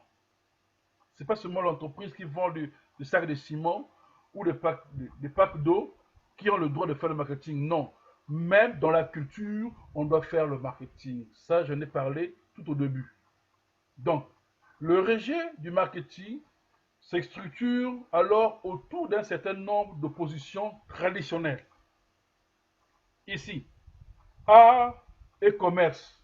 Ce n'est pas seulement l'entreprise qui vend des sacs de ciment ou des packs d'eau qui ont le droit de faire le marketing. Non. Même dans la culture, on doit faire le marketing. Ça, j'en ai parlé tout au début. Donc, le rejet du marketing se structure alors autour d'un certain nombre de positions traditionnelles. Ici, art et commerce,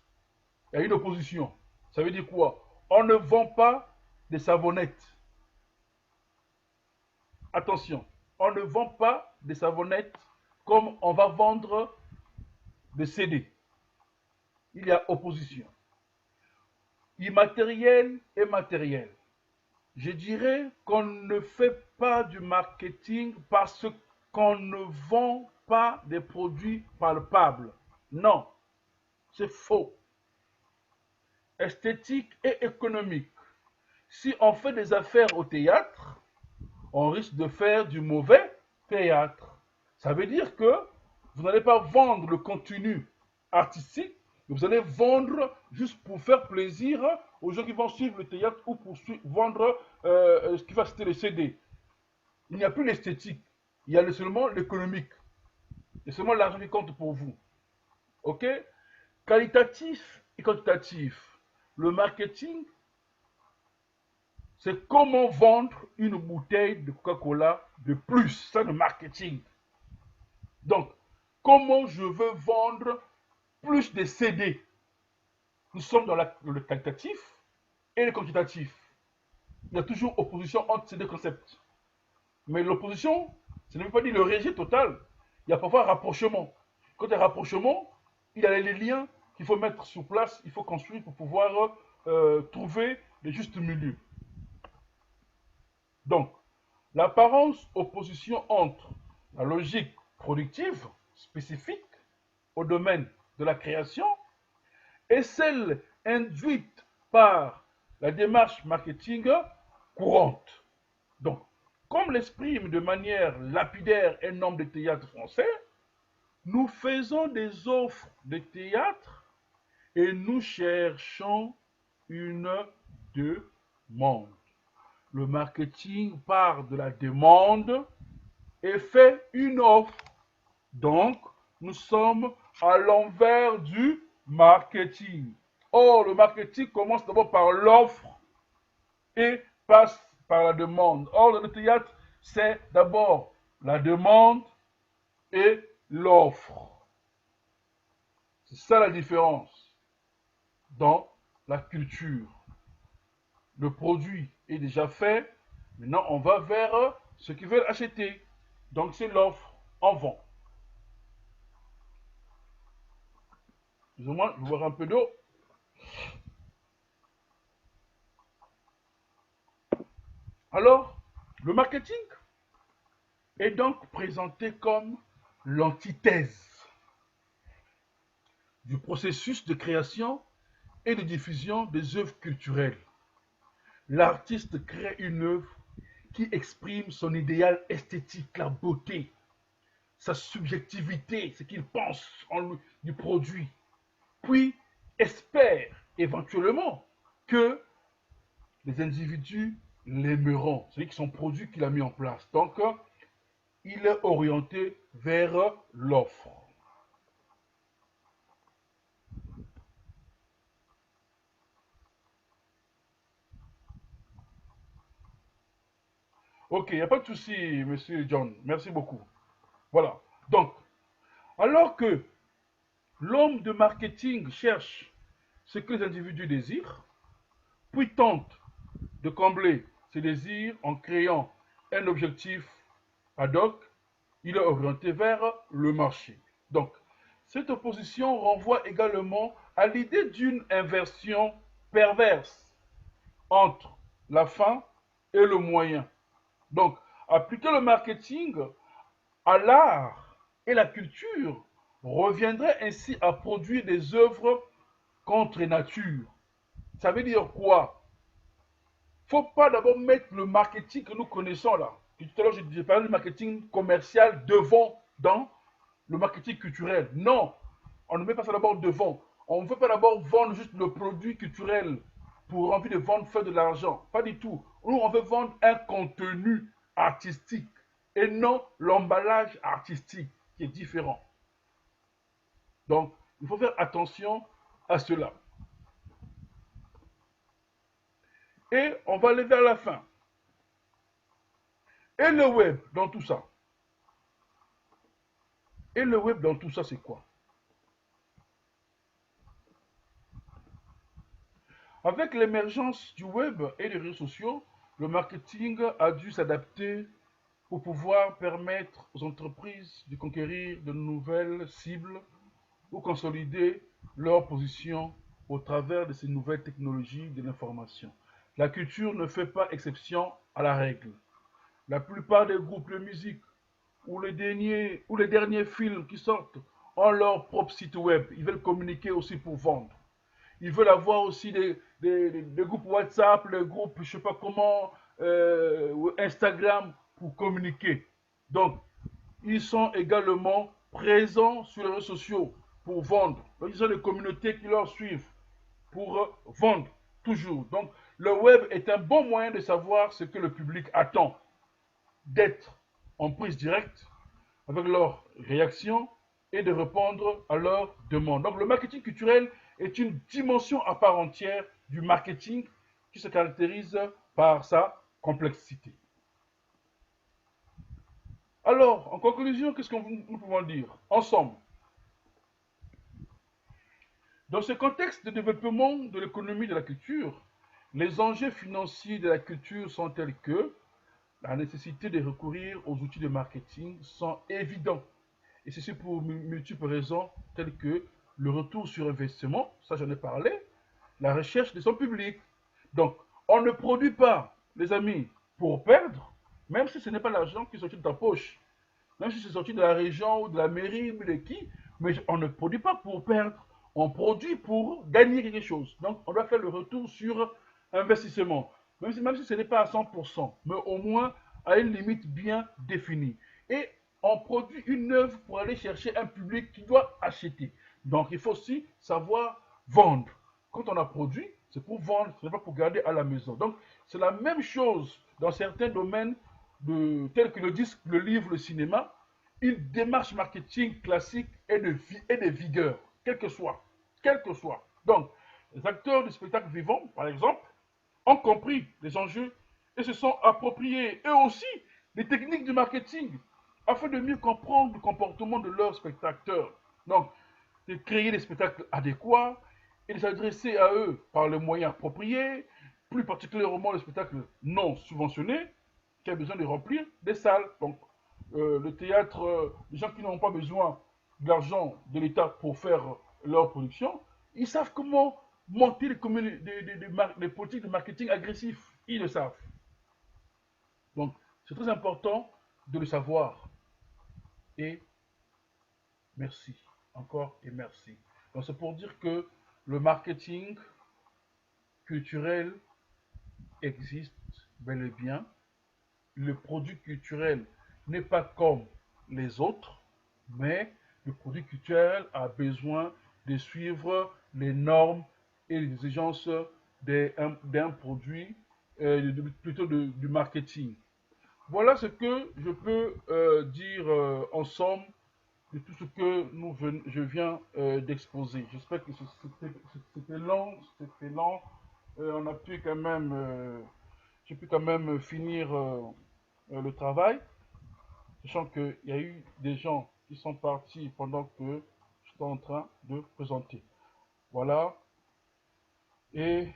il y a une opposition. Ça veut dire quoi? On ne vend pas des savonnettes. Attention, on ne vend pas des savonnettes comme on va vendre des CD. Il y a opposition. Immatériel et matériel. Je dirais qu'on ne fait pas du marketing parce qu'on ne vend pas des produits palpables. Non, c'est faux. Esthétique et économique. Si on fait des affaires au théâtre, on risque de faire du mauvais théâtre. Ça veut dire que vous n'allez pas vendre le contenu artistique, mais vous allez vendre juste pour faire plaisir aux gens qui vont suivre le théâtre ou pour vendre ce qui va citer le CD. Il n'y a plus l'esthétique, il y a seulement l'économique. C'est seulement l'argent qui compte pour vous. OK? Qualitatif et quantitatif. Le marketing, c'est comment vendre une bouteille de Coca-Cola de plus. C'est le marketing. Donc, comment je veux vendre plus de CD? Nous sommes dans le qualitatif et le quantitatif. Il y a toujours opposition entre ces deux concepts. Mais l'opposition, ça ne veut pas dire le rejet total. Il y a parfois un rapprochement. Quand il y a un rapprochement, il y a les liens qu'il faut mettre sur place, il faut construire pour pouvoir trouver le juste milieu. Donc, l'apparence opposition entre la logique productive spécifique au domaine de la création et celle induite par la démarche marketing courante. Donc, comme l'exprime de manière lapidaire un homme de théâtre français, nous faisons des offres de théâtre et nous cherchons une demande. Le marketing part de la demande et fait une offre. Donc, nous sommes à l'envers du marketing. Or, le marketing commence d'abord par l'offre et passe par la demande. Or, dans le théâtre, c'est d'abord la demande et l'offre. C'est ça la différence dans la culture. Le produit est déjà fait. Maintenant, on va vers ceux qui veulent acheter. Donc, c'est l'offre en vend. Excusez-moi, je vais boire un peu d'eau. Alors, le marketing est donc présenté comme l'antithèse du processus de création et de diffusion des œuvres culturelles. L'artiste crée une œuvre qui exprime son idéal esthétique, la beauté, sa subjectivité, ce qu'il pense du produit, puis espère éventuellement que les individus l'aimeront, c'est-à-dire que son produit qu'il a mis en place. Donc, il est orienté vers l'offre. Ok, il n'y a pas de souci, monsieur John. Merci beaucoup. Voilà. Donc, alors que l'homme de marketing cherche ce que les individus désirent, puis tente de combler ces désirs en créant un objectif ad hoc, il est orienté vers le marché. Donc, cette opposition renvoie également à l'idée d'une inversion perverse entre la fin et le moyen. Donc, appliquer le marketing à l'art et la culture reviendrait ainsi à produire des œuvres contre nature. Ça veut dire quoi? Il ne faut pas d'abord mettre le marketing que nous connaissons là. Tout à l'heure, j'ai parlé du marketing commercial devant dans le marketing culturel. Non, on ne met pas ça d'abord devant. On ne veut pas d'abord vendre juste le produit culturel pour envie de vendre, faire de l'argent. Pas du tout. Nous, on veut vendre un contenu artistique et non l'emballage artistique qui est différent. Donc, il faut faire attention à cela. Et on va aller vers la fin. Et le web dans tout ça. Et le web dans tout ça, c'est quoi? Avec l'émergence du web et des réseaux sociaux, le marketing a dû s'adapter pour pouvoir permettre aux entreprises de conquérir de nouvelles cibles ou consolider leur position au travers de ces nouvelles technologies de l'information. La culture ne fait pas exception à la règle. La plupart des groupes de musique ou les derniers films qui sortent ont leur propre site web. Ils veulent communiquer aussi pour vendre. Ils veulent avoir aussi des groupes WhatsApp, les groupes, je ne sais pas comment, Instagram pour communiquer. Donc, ils sont également présents sur les réseaux sociaux pour vendre. Donc, ils ont des communautés qui leur suivent pour vendre toujours. Donc, le web est un bon moyen de savoir ce que le public attend, d'être en prise directe avec leurs réactions et de répondre à leurs demandes. Donc le marketing culturel est une dimension à part entière du marketing qui se caractérise par sa complexité. Alors, en conclusion, qu'est-ce que nous pouvons dire ensemble? Dans ce contexte de développement de l'économie de la culture, les enjeux financiers de la culture sont tels que la nécessité de recourir aux outils de marketing sont évidents. Et ceci pour multiples raisons, telles que le retour sur investissement, ça j'en ai parlé, la recherche de son public. Donc, on ne produit pas, les amis, pour perdre, même si ce n'est pas l'argent qui sortit de ta poche, même si c'est sorti de la région ou de la mairie ou de qui, mais on ne produit pas pour perdre, on produit pour gagner quelque chose. Donc, on doit faire le retour sur investissement, même si ce n'est pas à 100%, mais au moins à une limite bien définie. Et on produit une œuvre pour aller chercher un public qui doit acheter. Donc, il faut aussi savoir vendre. Quand on a produit, c'est pour vendre, ce n'est pas pour garder à la maison. Donc, c'est la même chose dans certains domaines tels que le disque, le livre, le cinéma. Une démarche marketing classique et de vigueur, quel que soit. Quel que soit. Donc, les acteurs du spectacle vivant, par exemple, ont compris les enjeux et se sont appropriés eux aussi les techniques du marketing afin de mieux comprendre le comportement de leurs spectateurs. Donc, de créer des spectacles adéquats et de s'adresser à eux par les moyens appropriés, plus particulièrement les spectacles non subventionnés qui ont besoin de remplir des salles. Donc, le théâtre, les gens qui n'ont pas besoin de l'argent de l'État pour faire leur production, ils savent comment monter des politiques de marketing agressifs. Ils le savent. Donc, c'est très important de le savoir. Et merci. Encore et merci. Donc, c'est pour dire que le marketing culturel existe bel et bien. Le produit culturel n'est pas comme les autres, mais le produit culturel a besoin de suivre les normes et les exigences d'un produit, plutôt du marketing. Voilà ce que je peux dire en somme de tout ce que je viens d'exposer. J'espère que c'était long, c'était lent. On a pu quand même, j'ai pu quand même finir le travail, sachant qu'il y a eu des gens qui sont partis pendant que j'étais en train de présenter. Voilà. Et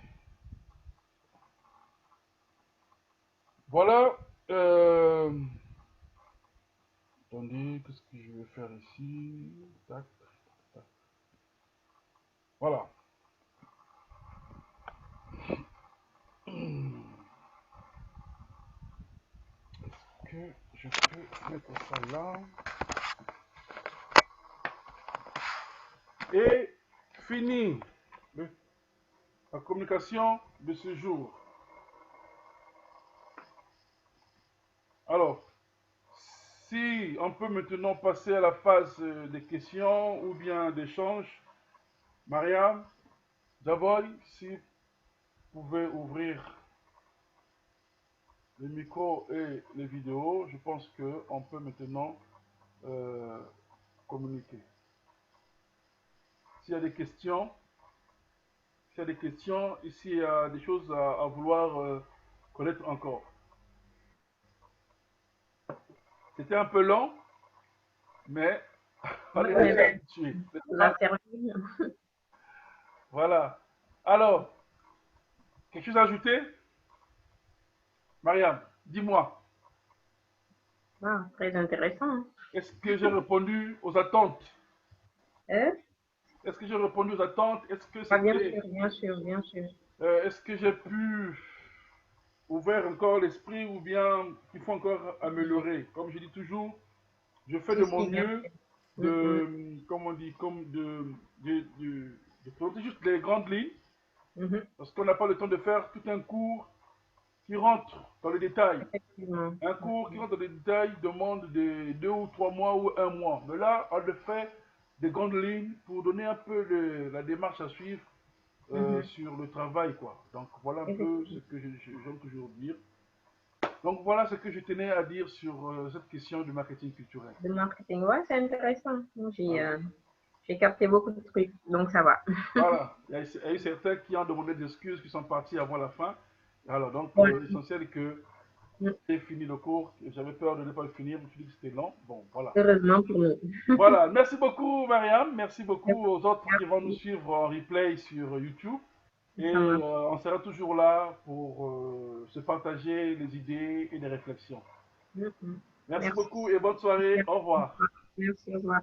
voilà. Attendez, qu'est-ce que je vais faire ici? Tac, tac. Voilà. Est-ce que je peux mettre ça là? Et fini la communication de ce jour. Alors, si on peut maintenant passer à la phase des questions ou bien d'échanges, Mariam, Javoy, si vous pouvez ouvrir les micros et les vidéos, je pense qu'on peut maintenant euh, communiquer. S'il y a des questions, s'il y a des questions, ici il y a des choses à vouloir connaître encore. C'était un peu long, mais on est déjà Ouais, habitué. on a servi. Voilà. Alors, quelque chose à ajouter? Mariam, dis-moi, Ah, très intéressant. est-ce que j'ai répondu aux attentes? Hein? Est-ce que j'ai répondu aux attentes? Est-ce que Ah, bien c'était, sûr, bien sûr, bien sûr. est-ce que j'ai pu ouvrir encore l'esprit ou bien qu'il faut encore améliorer? Comme je dis toujours, je fais de Si, mon si, bien mieux sûr. Mm, mm, de, comme on dit, comme de présenter juste les grandes lignes, mhm. parce qu'on n'a pas le temps de faire tout un cours qui rentre dans les détails. Effectivement. Un cours qui rentre dans les détails demande des 2 ou 3 mois ou un mois. Mais là, on le fait des grandes lignes pour donner un peu la démarche à suivre Mhm. sur le travail, quoi. Donc voilà un peu ce Effectivement. que j'aime toujours dire. Donc voilà ce que je tenais à dire sur cette question du marketing culturel. Le marketing, ouais, c'est intéressant. Voilà. J'ai capté beaucoup de trucs, donc ça va. Voilà. Il y a eu certains qui ont demandé des excuses, qui sont partis avant la fin. Alors donc Ouais. l'essentiel est que Mm. j'ai fini le cours. J'avais peur de ne pas le finir. Je me suis dit que c'était long. Bon, voilà. Heureusement pour nous. Voilà. Merci beaucoup, Marianne. Merci beaucoup aux autres qui vont nous Merci. suivre en replay sur YouTube. Et Ça marche. on sera toujours là pour se partager les idées et les réflexions. Mhm. Merci Merci. beaucoup et bonne soirée. Au revoir. Merci, au revoir.